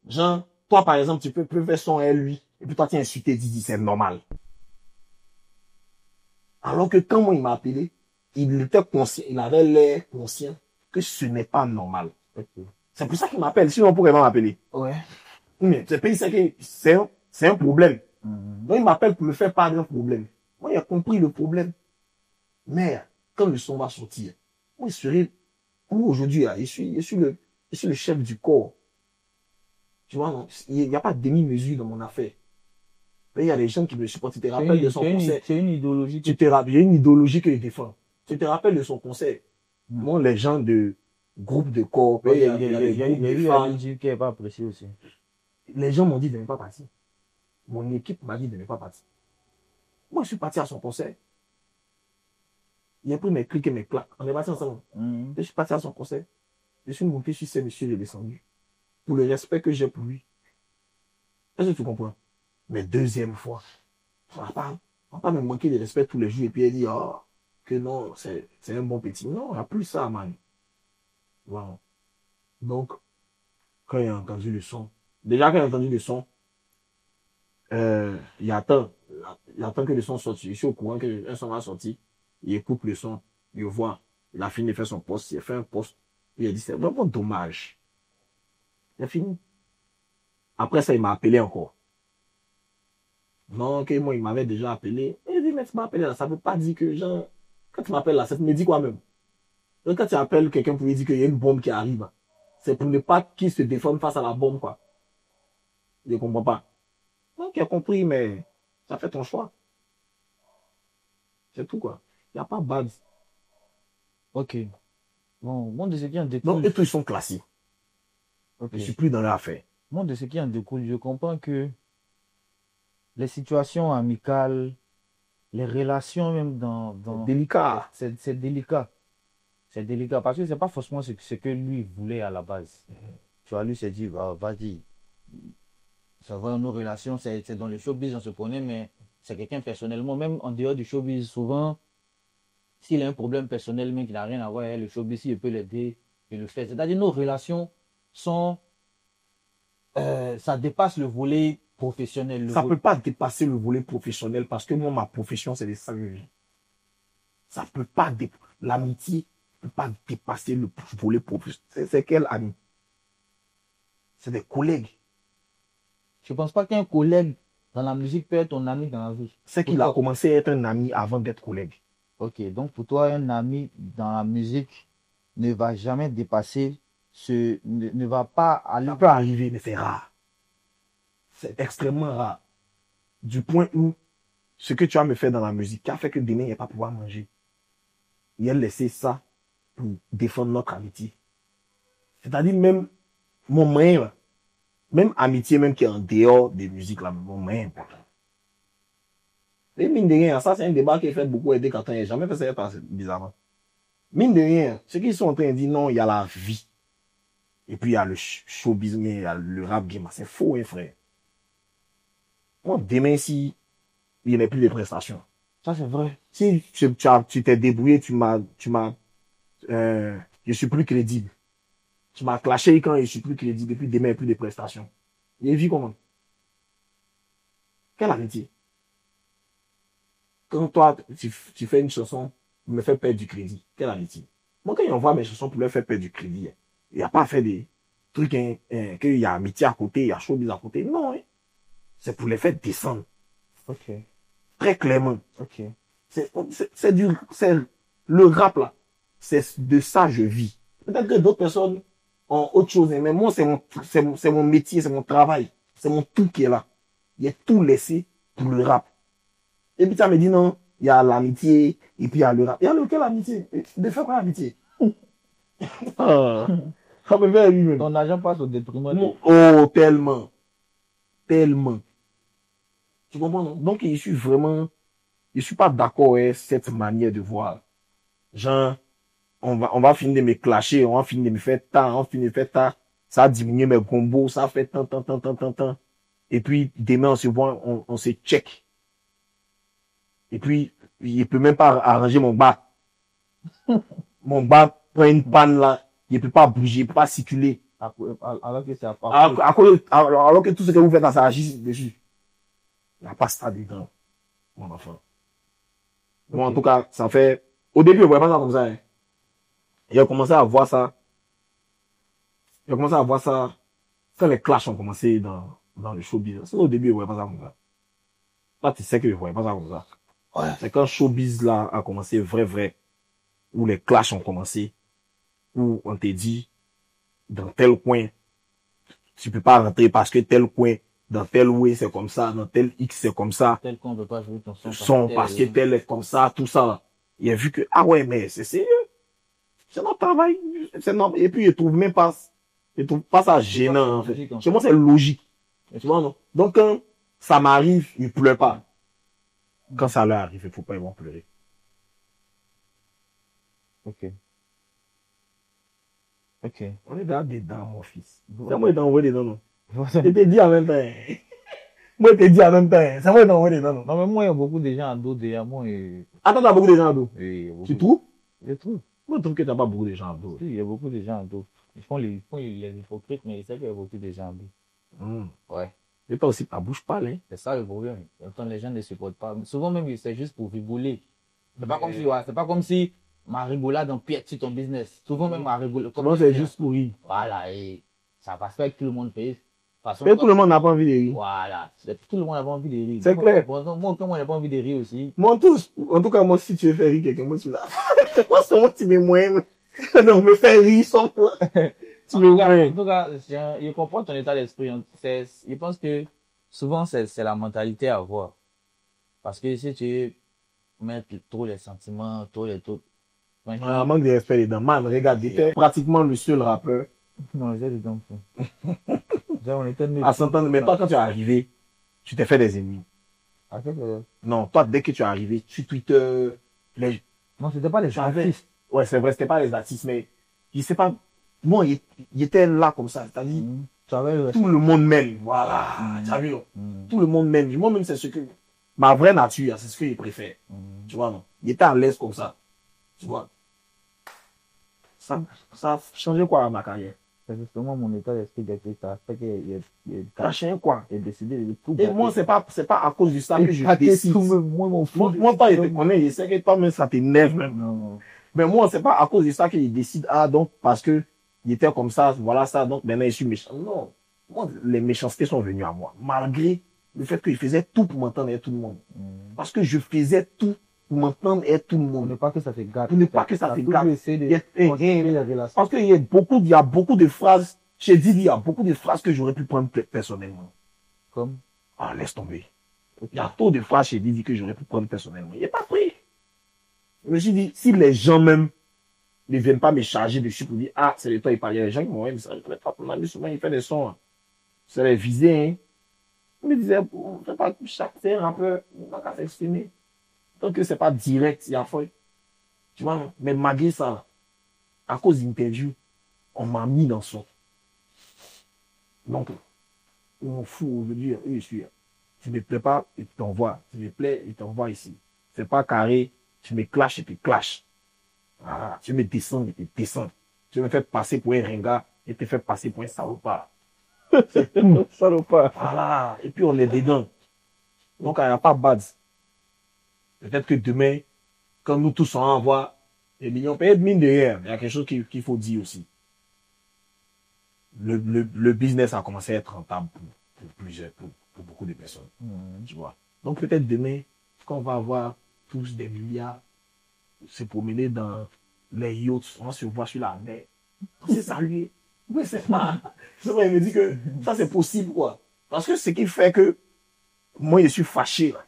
Genre, toi, par exemple, tu peux faire son et lui, et puis toi, tu insultes Didi, c'est normal. Alors que quand moi, il m'a appelé, il était conscient, il avait l'air conscient que ce n'est pas normal. Okay. C'est pour ça qu'il m'appelle, sinon on pourrait pas m'appeler. Ouais. Mais c'est pas ça que c'est un problème. Donc il m'appelle pour me faire part d'un problème. Moi, il a compris le problème. Mais quand le son va sortir, moi, je serai, moi aujourd'hui, je suis le chef du corps. Tu vois, non, il n'y a pas de demi-mesure dans mon affaire. Mais il y a des gens qui me supportent. Tu te rappelles de son conseil. C'est une idéologie. Tu te rappelles, il y a une idéologie que je défends. Tu te rappelles de son conseil. Moi, les gens de groupe de corps, il y a eu un qui n'est pas apprécié aussi. Les gens m'ont dit de ne pas partir. Mon équipe m'a dit de ne pas partir. Moi, je suis parti à son conseil. Il a pris mes clics et mes claques. On est parti ensemble. Je suis parti à son conseil. Je suis monté sur ces messieurs, j'ai descendu. Pour le respect que j'ai pour lui. Est-ce que tu comprends? Mais deuxième fois, on va pas me manquer de respect tous les jours et puis elle dit, oh, que non, c'est un bon petit. Non, il n'y a plus ça, man. Voilà. Donc, quand il a entendu le son, déjà quand il a entendu le son, il attend que le son sorte. Je suis au courant qu'un son va sortir. Il écoute le son, il voit, il a fini de faire son poste, il a fait un poste. Il a dit, c'est vraiment dommage. Il a fini. Après ça, il m'a appelé encore. Non, ok, moi, il m'avait déjà appelé. Il dit, mais tu m'as appelé là, ça veut pas dire que, genre, quand tu m'appelles là, ça te me dit quoi même? Donc, quand tu appelles quelqu'un pour lui dire qu'il y a une bombe qui arrive, c'est pour ne pas qu'il se défende face à la bombe, quoi. Je ne comprends pas. Donc, il a compris, mais ça fait ton choix. C'est tout, quoi. Il n'y a pas bad. Ok. Bon, de ce qui en découle. Donc, eux tous, ils sont classés. Okay. Je suis plus dans leur affaire. Moi, de ce qui en découle, je comprends que les situations amicales, les relations même dans délicat. C'est délicat. C'est délicat parce que c'est pas forcément ce que lui voulait à la base. Tu vois, lui s'est dit, bah, vas-y, ça va, nos relations, c'est dans le showbiz, on se connaît, mais c'est quelqu'un personnellement, même en dehors du showbiz, souvent, s'il a un problème personnel, mais qui n'a rien à voir avec le showbiz, il peut l'aider, il le fait. C'est-à-dire, nos relations sont, ça dépasse le volet professionnel. Ça peut pas dépasser le volet professionnel parce que moi, ma profession, c'est des saluts. Ça peut pas l'amitié peut pas dépasser le volet professionnel. C'est quel ami? C'est des collègues. Je pense pas qu'un collègue dans la musique peut être ton ami dans la vie. C'est qu'il a commencé à être un ami avant d'être collègue. Ok, donc pour toi, un ami dans la musique ne va jamais dépasser ne va pas aller. Ça peut arriver, mais c'est rare. C'est extrêmement rare. Du point où ce que tu as me fait dans la musique, qui a fait que demain, il n'y a pas pouvoir manger. Il a laissé ça pour défendre notre amitié. C'est-à-dire même mon moyen, même amitié même qui est en dehors des musiques, là, mon moyen important. Et mine de rien, ça c'est un débat qui est fait beaucoup aider quand on n'a jamais fait ça bizarrement. Mine de rien, ceux qui sont en train de dire non, il y a la vie. Et puis il y a le showbiz, il y a le rap game. C'est faux, hein, frère. Moi, demain, si il n'y a plus de prestations. Ça, c'est vrai. Si tu t'es débrouillé, je suis plus crédible. Tu m'as clashé quand je suis plus crédible, et puis demain, il n'y a plus de prestations. Il vit comment? Quelle amitié? Quand toi, tu fais une chanson, tu me fais perdre du crédit. Quelle amitié? Moi, quand ils envoient mes chansons pour leur faire perdre du crédit, il n'y a pas fait des trucs, qu'il y a amitié à côté, il y a showbiz à côté. Non, hein. C'est pour les faire descendre. Ok. Très clairement. Ok. C'est le rap là. C'est de ça je vis. Peut-être que d'autres personnes ont autre chose, mais moi, c'est mon métier, c'est mon travail. C'est mon tout qui est là. Il a tout laissé pour le rap. Et puis, ça me dit non, il y a l'amitié, et puis il y a le rap. Il y a lequel amitié? De faire quoi l'amitié? Ça me fait lui-même. Ton argent passe au détriment. Oh, tellement. Tellement. Tu comprends, non? Donc, je suis pas d'accord avec cette manière de voir. Genre, on va finir de me clasher, on va finir de me faire tard, on va finir de faire tard. ça a diminué mes combos, ça fait tant. Et puis, demain, on se voit, on se check. Et puis, il peut même pas arranger mon bas. Mon bas prend une panne là, il peut pas bouger, il peut pas circuler. Alors que c'est Alors que tout ce que vous faites là, ça agit dessus. Il n'y a pas ça dedans, mon enfant. Moi, en tout cas, ça fait, au début, je voyais pas ça comme ça, hein. J'ai commencé à voir ça. J'ai commencé à voir ça quand les clashs ont commencé dans le showbiz. C'est au début, je voyais pas ça comme ça. Là, tu sais que je voyais pas ça comme ça. Ouais. C'est quand showbiz là a commencé vrai, où les clashs ont commencé, où on t'a dit, dans tel coin, tu peux pas rentrer parce que tel coin, dans tel way c'est comme ça, dans tel X c'est comme ça. Tel qu'on peut pas jouer ton son parce que tel est comme ça, tout ça. Il a vu que, ah ouais, mais c'est sérieux. C'est notre travail. C'est notre, et puis, il trouve pas ça gênant, en fait. Chez moi, c'est logique. Tu vois, non? Donc, quand ça m'arrive, ils pleurent pas. Quand ça leur arrive, il faut pas, ils vont pleurer. Ok. On est dedans, mon fils. C'est moi qui t'envoie dedans, non? Je t'ai dit en même temps. Moi, je t'ai dit en même temps. C'est moi qui t'envoie dedans, non? Non, mais moi, il y a beaucoup de gens en dos derrière moi et... Attends, t'as beaucoup de gens en dos. Oui, tu trouves? Je trouve. Moi, je trouve que t'as pas beaucoup de gens en dos. Si, il y a beaucoup de gens en dos. Ils font les hypocrites, mais ils savent qu'il y a beaucoup de gens en dos. Ouais. Mais toi aussi, ta bouche parle, hein. C'est ça le problème. Quand les gens ne supportent pas. Souvent même, c'est juste pour rigoler. C'est pas comme si, ouais, c'est pas comme si ma rigolade empiète sur ton business. Souvent même ma rigolade. Souvent, c'est juste pour rire. Voilà, et ça passe pas que tout le monde fait. Mais tout le monde n'a pas envie de rire. Voilà. Tout le monde n'a pas envie de rire. C'est clair. Moi, comme on n'a pas envie de rire aussi. Moi, en tout cas, moi, si tu veux faire rire quelqu'un, moi, tu là. Moi, c'est moi, tu mets moins. Non, me faire rire sans moi. Tu me vois rien. En tout cas, je comprends ton état d'esprit. Je pense que souvent, c'est la mentalité à avoir. Parce que si tu mets trop les sentiments, trop les trucs. Un manque de respect dedans. Man, regarde, t'étais pratiquement le seul rappeur. Non, j'ai des dents. À s'entendre, mais toi, quand tu es arrivé, tu t'es fait des ennemis. Non, toi, dès que tu es arrivé, sur Twitter, non, c'était pas les artistes. Ouais, c'est vrai, c'était pas les artistes, mais je sais pas. Moi, il était là comme ça. C'est-à-dire, tout le monde m'aime. Voilà. Tu as vu, non? Tout le monde m'aime. Moi-même, c'est ce que, ma vraie nature, c'est ce qu'il préfère. Tu vois, non? Il était à l'aise comme ça. Tu vois? Ça a changé quoi à ma carrière? C'est justement mon état d'esprit d'être ça fait qu'il ça a changé quoi? Il a décidé de tout. Et moi, c'est pas à cause de ça que je décide. Moi, toi, je te connais, je sais que toi-même, ça t'énerve même. Non. Mais moi, c'est pas à cause de ça qu'il décide, ah, donc, parce que il était comme ça, voilà ça, donc maintenant je suis méchant. Non. Moi, les méchancetés sont venues à moi. Malgré le fait qu'il faisait tout pour m'entendre et tout le monde. Parce que je faisais tout pour m'entendre et tout le monde. Pour ne pas que ça te gâte. Pour ne pas que ça te gâte. Parce qu'il y a beaucoup de phrases, j'ai dit, il y a beaucoup de phrases que j'aurais pu prendre personnellement. Comme? Ah, laisse tomber. Il y a trop de phrases chez Didi que j'aurais pu prendre personnellement. Il n'est pas pris. Je me suis dit, si les gens même ne viennent pas me charger dessus pour dire, ah, c'est le temps, il parle. Il y a des gens qui m'ont dit, ça, je ne pas, mon ami, souvent, il fait des sons. Hein. C'est les visées, hein. Il me disait, c'est pas chaque rappeur, il n'a qu'à s'exprimer. Donc, c'est pas direct, il y a foi. Tu vois, mais malgré ça, à cause d'interview, on m'a mis dans son. Donc, on fout aujourd'hui, je suis. Tu me plais pas, il t'envoie. Tu me plais, il t'envoie ici. C'est pas carré, tu me clashes et puis clash. Ah, tu me descends et puis descends. Tu me fais passer pour un ringard et te fais passer pour un salopard. C'est tout. Salopard. Voilà. Et puis on est dedans. Donc, il n'y a pas bad. Peut-être que demain, quand nous tous on envoie des millions, peut-être mine de rien, il y a quelque chose qu'il faut dire aussi. Le business a commencé à être rentable pour beaucoup de personnes. Tu vois. Donc peut-être demain, quand on va avoir tous des milliards, se promener dans les yachts, on se voit sur la mer, on s'est salué. Oui, c'est pas. Il me dit que ça c'est possible, quoi. Parce que ce qui fait que moi je suis fâché, là,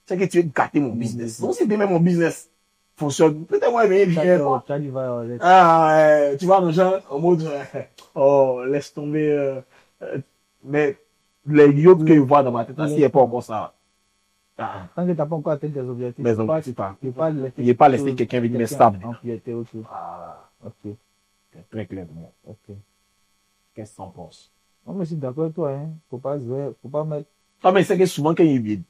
c'est que tu veux gâter mon business. Donc si demain mon business fonctionne, peut-être moi je vais bien. Tu vois, nos gens, en mode, oh, laisse tomber, mais les yachts que je vois dans ma tête, s'il n'y a pas encore ça. Tant que tu n'as pas encore atteint tes objectifs, mais donc, il n'est pas laissé quelqu'un venir stable. Ok. C'est très clair pour moi. Ok. Qu'est-ce que t'en penses? Non, mais je suis d'accord avec toi, hein. Faut pas mettre. Ah, mais c'est que souvent, quand il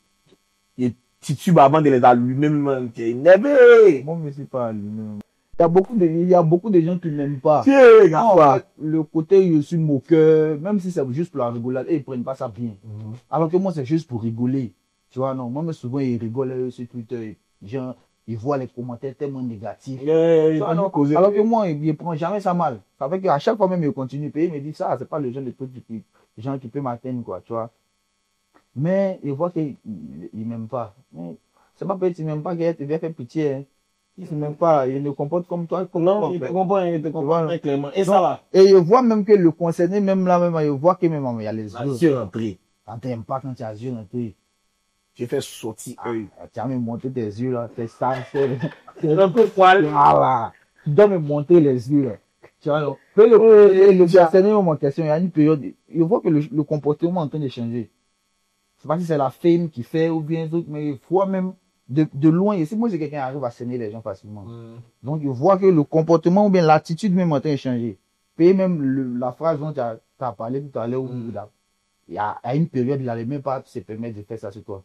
titube avant de les allumer, même, t'es énervé. Moi, je suis pas allumé. Il y a beaucoup de gens qui n'aiment pas. Tiens, Non, regarde en ça. fait, le côté je suis moqueur, même si c'est juste pour la rigolade, et ils prennent pas ça bien. Alors que moi, c'est juste pour rigoler. Tu vois, non, moi, mais souvent, ils rigolent sur Twitter. Genre, ils voient les commentaires tellement négatifs. Tu vois, non, alors que moi, ils ne prennent jamais ça mal. Ça fait qu'à chaque fois, même, ils continuent de payer, ils me disent ça, c'est pas le genre de truc les gens qui peuvent m'atteindre, quoi, tu vois. Mais ils voient qu'ils m'aiment pas. Mais c'est pas peut-être qu'ils m'aiment pas, qu'ils te fait pitié, hein. Ils ne m'aiment pas, ils ne comportent comme toi, comme Non, toi, il te en fait. comprend, il te Tu vois, comprend non. très clairement. Et Non, ça là, et je vois même que le concerné, même là, même, je vois que même, il y a les la yeux. yeux rentrés. Quand tu n'aimes pas quand tu as les yeux rentrés. J'ai fait sortir œil. Tu as même monté tes yeux là, c'est ça, c'est Un peu poil. voilà. Tu dois me montrer les yeux là. Tu vois, non. Mais le concerné, mon question, il y a une période, je vois que le comportement est en train de changer. Je sais pas si c'est la fame qui fait ou bien d'autres, mais je vois même de loin, ici, moi, c'est quelqu'un qui arrive à cerner les gens facilement. Donc, je vois que le comportement ou bien l'attitude même est en train de changer. Puis même la phrase dont tu as parlé tout à l'heure, où il y a une période, il n'allait même pas se permettre de faire ça sur toi.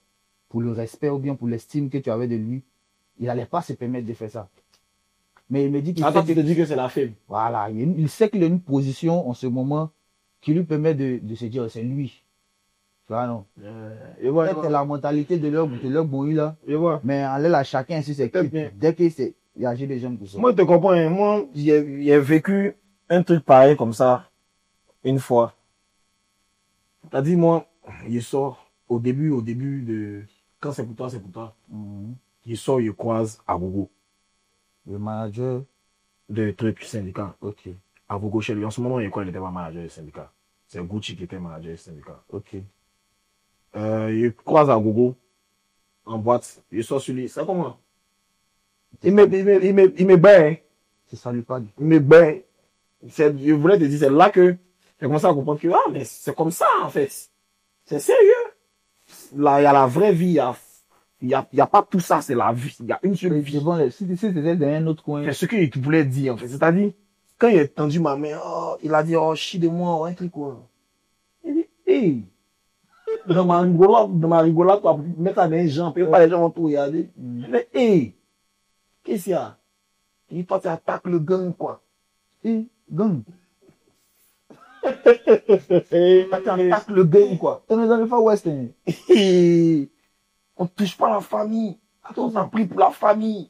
Pour le respect ou bien pour l'estime que tu avais de lui, il n'allait pas se permettre de faire ça. Mais il me dit qu'il Attends, sait tu te dis que c'est la faible. voilà, il sait qu'il a une position en ce moment qui lui permet de se dire c'est lui. Tu vois, non? Je vois, Peut-être c'est la mentalité de leur bruit là. je vois. Mais en l'air, là, chacun ainsi c'est Très qui. bien. Dès qu'il agit des gens pour ça. Moi, je te comprends, hein. Moi, j'ai vécu un truc pareil comme ça, une fois. T'as dit, moi, il sort au début de, quand c'est pour toi, c'est pour toi. Il sort, il croise Agogo, Le manager, de truc syndicat. ok, Agogo chez lui. En ce moment, il n'était pas manager du syndicat. C'est Gucci qui était manager du syndicat. ok. Il croise Agogo en boîte. Il sort sur lui. C'est comment? Il me bat, hein. C'est ça lui pas. Il me bat. Je voulais te dire, c'est là que j'ai commencé à comprendre que, ah, mais c'est comme ça, en fait. C'est sérieux. Là, il y a la vraie vie. Il y a pas tout ça, c'est la vie. Il y a une seule vie. Bon, si c'était dans un autre coin. C'est ce qu'il voulait dire, en fait. C'est-à-dire, quand il a tendu ma main, oh, il a dit, oh, chie de moi, un truc, quoi. Il dit, hey, dans ma rigolade, quoi, mettre ça dans les gens, puis pas les gens vont tout regarder. Mais, hey, qu'est-ce qu'il y a? Il toi, tu attaques le gang, quoi. Et gang. Tu attaques le gang, quoi. T'es dans le Far West. Hein. Hey, on touche pas la famille. Attends, on s'en prie pour la famille.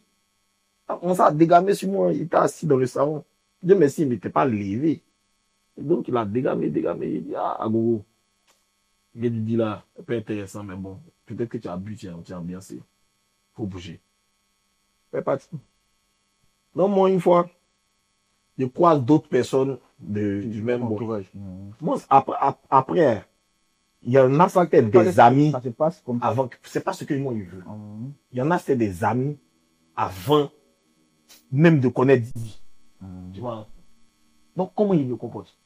On s'est dégamé sur moi, il était assis dans le salon. Dieu merci, il n'était pas levé. Donc, il a dégamé, il dit, ah, Agogo. Il dit là, c'est pas intéressant, mais bon, peut-être que tu as bu, tu as bien assez. Faut bouger. Fais partie. Donc, moi, une fois, je croise d'autres personnes du même bois. Entourage. Moi, après, il y en a c'était des amis Ça se passe comme ça. avant, c'est pas ce que moi je veux. Il y en a c'était des amis avant même de connaître Didi. Tu vois. Donc, comment il me comporte?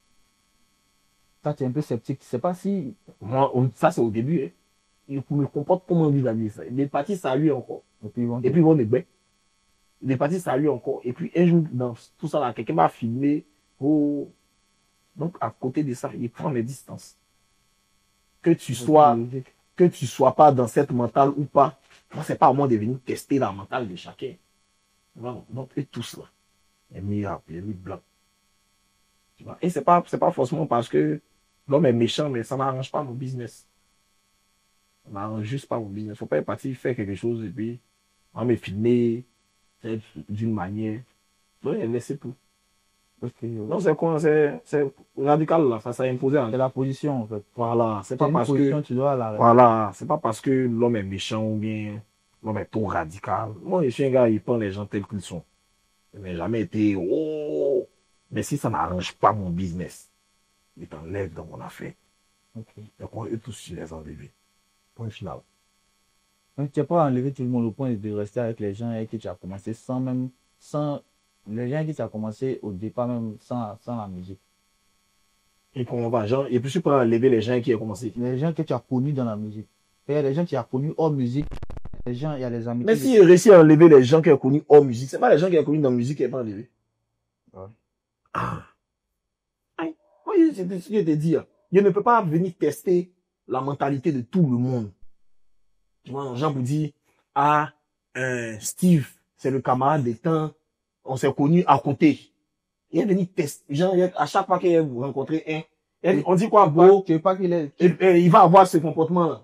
Ça, tu es un peu sceptique. Tu sais pas si. Moi, ça c'est au début. Hein. Il me comporte comment lui a dit ça. Il est parti saluer encore. Et puis, Et puis, ils vont me bain. Il est parti saluer encore. Et puis, un jour, dans tout ça là, quelqu'un m'a filmé. Oh. Donc, à côté de ça, il prend les distances. Que tu sois pas dans cette mentale ou pas. Moi, c'est pas à moi de venir tester la mentale de chacun. Voilà. Donc, et tous là. Il est mis rap, il est mis blanc. Tu vois. Et c'est pas forcément parce que l'homme est méchant, mais ça n'arrange pas mon business. Ça n'arrange juste pas mon business. Faut pas être parti faire quelque chose et puis, on va me filmer d'une manière. Ouais, laissez tout. Non, c'est quoi, c'est radical là, ça s'est imposé. C'est la position en fait. Voilà, c'est pas parce position, que. tu dois la... Voilà, c'est pas parce que l'homme est méchant ou bien l'homme est trop radical. Moi, je suis un gars, il prend les gens tels qu'ils sont. Je n'ai jamais été, oh, mais si ça n'arrange pas mon business, il t'enlève dans mon affaire. Donc, on est tous sur les enlevés. Point final. Donc, tu n'as pas enlevé tout le monde au point de rester avec les gens avec qui tu as commencé sans les gens avec qui tu as commencé au départ même sans la musique. Et comment va, genre, et puis je peux enlever les gens qui ont commencé. Les gens que tu as connus dans la musique. Il y a des gens que tu as connus hors musique. Les gens, il y a les amis. Mais si il réussit à enlever les gens qui ont connus hors musique, c'est pas les gens qui ont connus dans la musique qui n'ont pas enlevé. Ouais. Ah. Moi, Oui, c'est ce que je t'ai dit. Je ne peux pas venir tester la mentalité de tout le monde. Tu vois, les gens vous disent, ah, Steve, c'est le camarade des temps, on s'est connus à côté. Il est venu tester. Genre, à chaque fois qu'il vous rencontrez un, on dit quoi, beau? Tu veux pas qu'il est. Il va avoir ce comportement-là.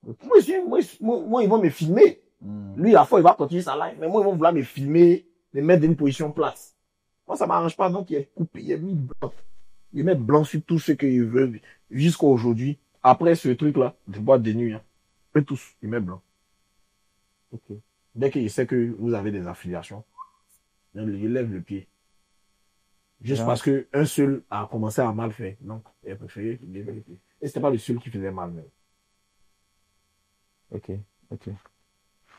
Moi, ils vont me filmer. Lui, à la fois, il va continuer sa life. Mais moi, ils vont vouloir me filmer, me mettre dans une position place. Moi, ça m'arrange pas. Donc, il est coupé, il est mis blanc. Il met blanc sur tout ce qu'il veut jusqu'à aujourd'hui. Après ce truc-là, de boîte de nuit, hein. Eux tous, il met blanc. Ok. Dès qu'il sait que vous avez des affiliations, il lève le pied. Juste parce que un seul a commencé à mal faire. Donc, il a préféré lever le pied. Et c'était pas le seul qui faisait mal, même. Ok.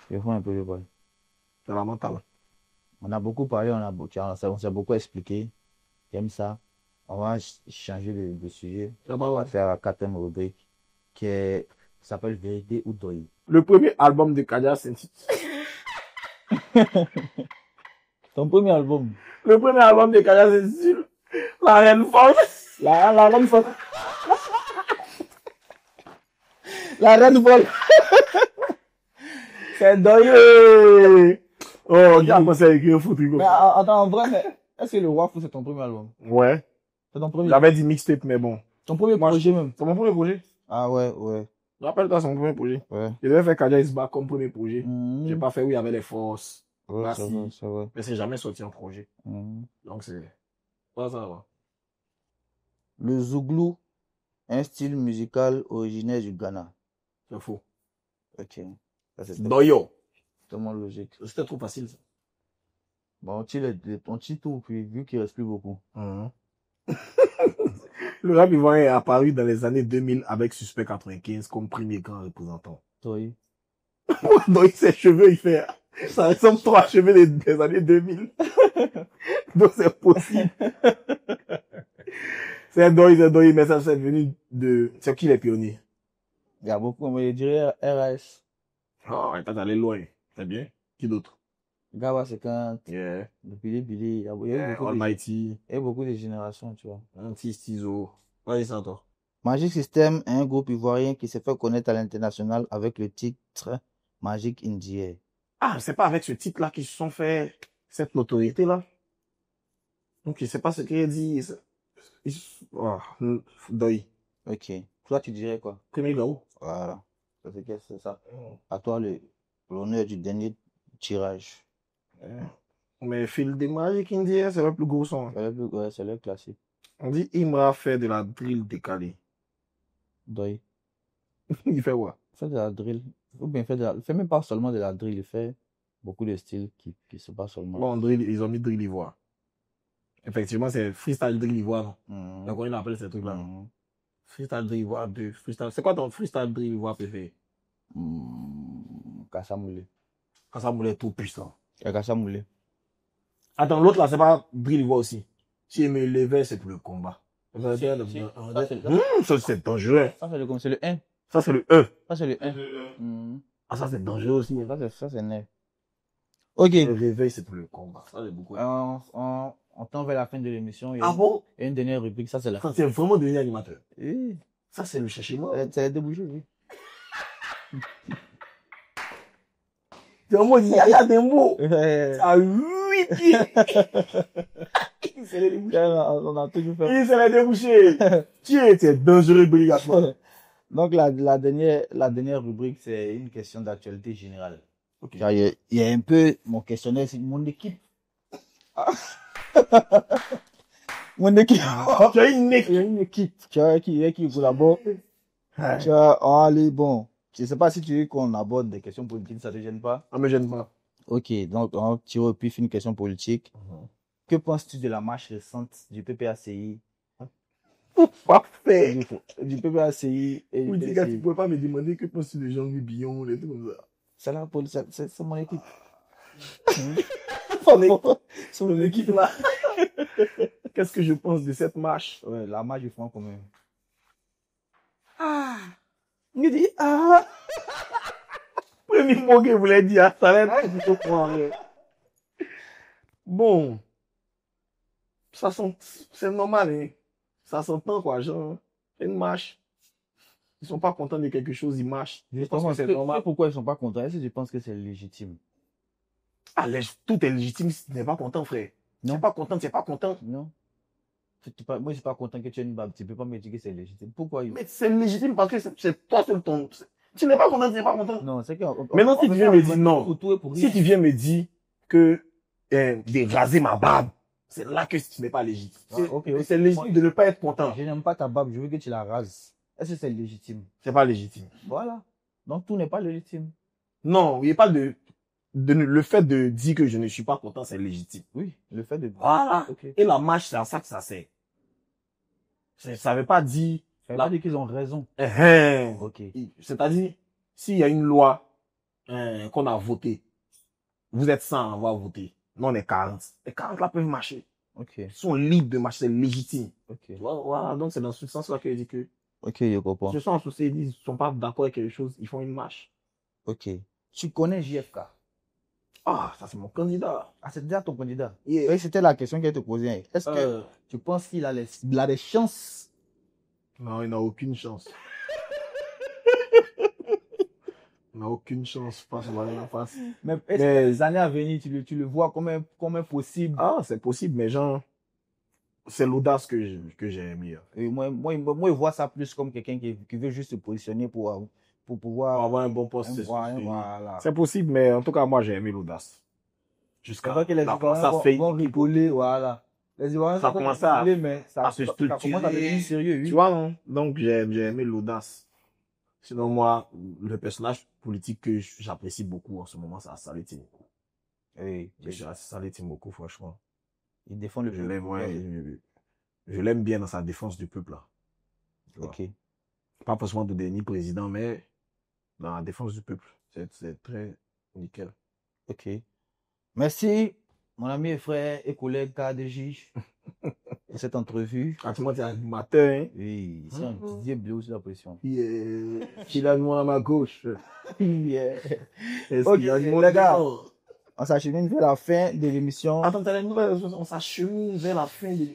Je vois un peu le bol. C'est la mentale. On a beaucoup parlé, on s'est beaucoup expliqué. J'aime ça. On va changer de sujet. On va faire la quatrième rubrique qui s'appelle Vérité ou Deuil. Le premier album de Kaja, c'est Ton premier album? Le premier album de Kaja, c'est La Reine Folle. La Reine Folle. La Reine Folle. C'est Deuil. Oh, qui a pensé à écrire un fou truc. Mais attends, en vrai, est-ce que le Roi Fou, c'est ton premier album? Ouais. C'est ton premier? J'avais dit mixtape, mais bon. Ton premier projet même? C'est mon premier projet. Ah ouais. Rappelle-toi, c'est mon premier projet. Ouais. Je devais faire Kaja Isba comme premier projet. J'ai pas fait où il y avait les forces. Ouais, c'est vrai. Mais c'est jamais sorti en projet. Donc c'est pas ça, va. Le Zouglou, un style musical originaire du Ghana. C'est faux. Ok. Doyo. Tellement logique. C'était trop facile, ça. Bon, on tire tout, puis vu qu'il reste plus beaucoup. Le rap ivoirien est apparu dans les années 2000 avec Suspect 95 comme premier grand représentant. Oui. Donc ses cheveux, ça ressemble trop à cheveux des années 2000. Donc c'est possible. C'est Doy, mais ça c'est venu de... C'est qui les pionniers? Il y a beaucoup, mais je dirais RAS. Oh, il est allé loin. C'est bien. Qui d'autre? Gawa 50. Yeah. Billy. Il y a beaucoup Almighty. Il y a beaucoup de générations, tu vois. Tizo. Vas-y, c'est toi. Magic System est un groupe ivoirien qui s'est fait connaître à l'international avec le titre Magic in the Air. Ah, c'est pas avec ce titre-là qu'ils se sont fait cette notoriété-là. Donc, je sais pas ce qu'il dit. Doy. Ok. Toi, tu dirais quoi? Premier Gao. Voilà. C'est ça. À toi, l'honneur du dernier tirage. Mais Phil de Magic India, c'est le plus gros son. C'est le classique. On dit Imra fait de la drill décalée. Doy. Il fait quoi? Il fait de la drill. Ou bien il fait même pas seulement de la drill, il fait beaucoup de styles qui se passent seulement. Bon, drill, ils ont mis drill ivoire. Effectivement, c'est freestyle drill ivoire. Donc, on appelle ces trucs-là. Freestyle drill ivoire 2. C'est quoi ton freestyle drill ivoire préféré? Kassamoulé. Kassamoulé est trop puissant. Kassamoulé. Attends, l'autre là, c'est pas drill ivoire aussi. Si il me levait, c'est pour le combat. Ça, c'est dangereux. Ça, c'est le 1. Ça, c'est le E. Ça, c'est le 1. Ah, ça, c'est dangereux aussi. Ça, c'est net. Ok. Le réveil, c'est pour le combat. Ça, c'est beaucoup. On tend vers la fin de l'émission. Ah bon? Et une dernière rubrique, ça, c'est la fin. C'est vraiment devenu animateur. Oui. Ça, c'est le chercher-moi. C'est débouché, oui. C'est un mot, il y a des mots. À 8 pieds. On a toujours fait. Il s'est débouché. C'est dangereux, obligatoire. Donc, la dernière rubrique, c'est une question d'actualité générale. Okay. Il y a un peu mon questionnaire, c'est mon équipe. Mon équipe. Tu as une équipe. Tu as qui collabore. Tu as, allez, bon. Je ne sais pas si tu veux qu'on aborde des questions politiques, ça ne te gêne pas? Ça ne me gêne pas. Ok, donc on tire au pif une question politique. Que penses-tu de la marche récente du PPACI? Parfait. Du PPACI et oui, tu ne pouvais pas me demander que penses-tu de Jean-Louis Billon, les trucs comme ça. C'est mon équipe. C'est mon équipe là. Qu'est-ce que je pense de cette marche? Ouais, la marche du Front commun. Il me dit, premier mot qu'il voulait dire, ça va être bon. C'est normal, hein. Ça s'entend, quoi, genre, c'est une marche. Ils sont pas contents de quelque chose, ils marchent. Je pense que c'est normal. Pourquoi ils sont pas contents? Est-ce que tu penses que c'est légitime? Ah, tout est légitime si tu n'es pas content, frère. Non. Tu n'es pas content, tu n'es pas content. Non. Moi, je suis pas content que tu aies une barbe. Tu peux pas me dire que c'est légitime. Pourquoi? Mais c'est légitime parce que c'est toi seul ton. Tu n'es pas content, tu n'es pas content. Non, c'est que. Maintenant, si tu viens me dire non, si Si tu viens me dire que de raser ma barbe, c'est là que tu n'es pas légitime. C'est légitime de ne pas être content. Je n'aime pas ta barbe, je veux que tu la rases. Est-ce que c'est légitime? C'est pas légitime. Voilà. Donc tout n'est pas légitime. Non, il n'y a pas le fait de dire que je ne suis pas content, c'est légitime. Oui, le fait de. Voilà. Okay. Et la marche, c'est à ça que ça sert. Ça veut pas dire. Ça veut pas dire qu'ils ont raison. Ok. C'est-à-dire, s'il y a une loi qu'on a votée, vous êtes 100 à avoir voté. Nous, on est 40. Les 40 là peuvent marcher. Ok. Ils sont libres de marcher, c'est légitime. Ok. Voilà, donc c'est dans ce sens-là que je dis que. Ok, je comprends. Ce sont en société, ils ne sont pas d'accord avec quelque chose, ils font une marche. Ok. Tu connais JFK? Ah, ça c'est mon candidat. Ah, c'est déjà ton candidat. Yeah. Oui, c'était la question qu'elle te posait. Est-ce que tu penses qu'il a des chances? Non, il n'a aucune chance. Il n'a aucune chance face à face. Mais est-ce que les années à venir, tu le vois comme impossible? Ah, c'est possible, mais genre, c'est l'audace que j'ai aimé. Et moi, je vois ça plus comme quelqu'un qui veut juste se positionner pour pouvoir avoir un bon poste. Voilà. C'est possible, mais en tout cas, moi, j'ai aimé l'audace. Jusqu'à que les Ivoiriens vont rigoler, voilà. Les Ivoiriens ça commence à rigoler, mais se structurer. Ça commence à devenir sérieux, oui. Tu vois, non? Donc, j'ai aimé l'audace. Sinon, moi, le personnage politique que j'apprécie beaucoup en ce moment, c'est Saleh Timoko. Oui. Saleh Timoko, franchement. Il défend le peuple. Je l'aime bien dans sa défense du peuple, là. Ok. Pas forcément de devenir président, mais dans la défense du peuple. C'est très nickel. Ok. Merci, mon ami et frère et collègue KDJ, pour cette entrevue. Quand tu es animateur, hein? Oui, c'est un Didier Bleu sous la pression. Yeah. Il a moi à ma gauche. Yeah. Ok, les gars, on s'achemine vers la fin de l'émission. Attends, t'as les nouvelles, on s'achemine vers la fin de...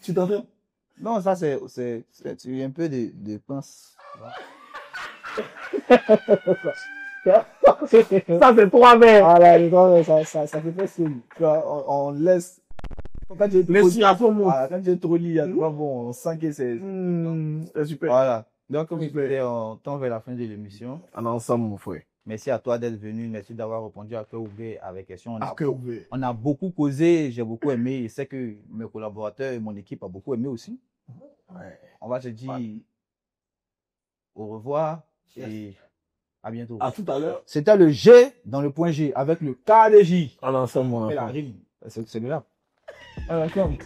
Tu t'entends? Non, ça c'est un peu de pince. Ça c'est trois verres. Voilà, ça fait facile. On laisse. Quand tu es trop lié, bon, on sent que c'est super. Voilà. Donc, comme je disais, on tend vers la fin de l'émission. On est ensemble, mon frère. Merci à toi d'être venu. Merci d'avoir répondu à cœur ouvert avec questions. On a beaucoup causé. J'ai beaucoup aimé. Je sais que mes collaborateurs et mon équipe ont beaucoup aimé aussi. Ouais. On va se dire au revoir et à bientôt. À tout à l'heure. C'était le G dans le point G avec le KDJ. On est ensemble, mon enfant. La rime. C'est le rap. On est ensemble.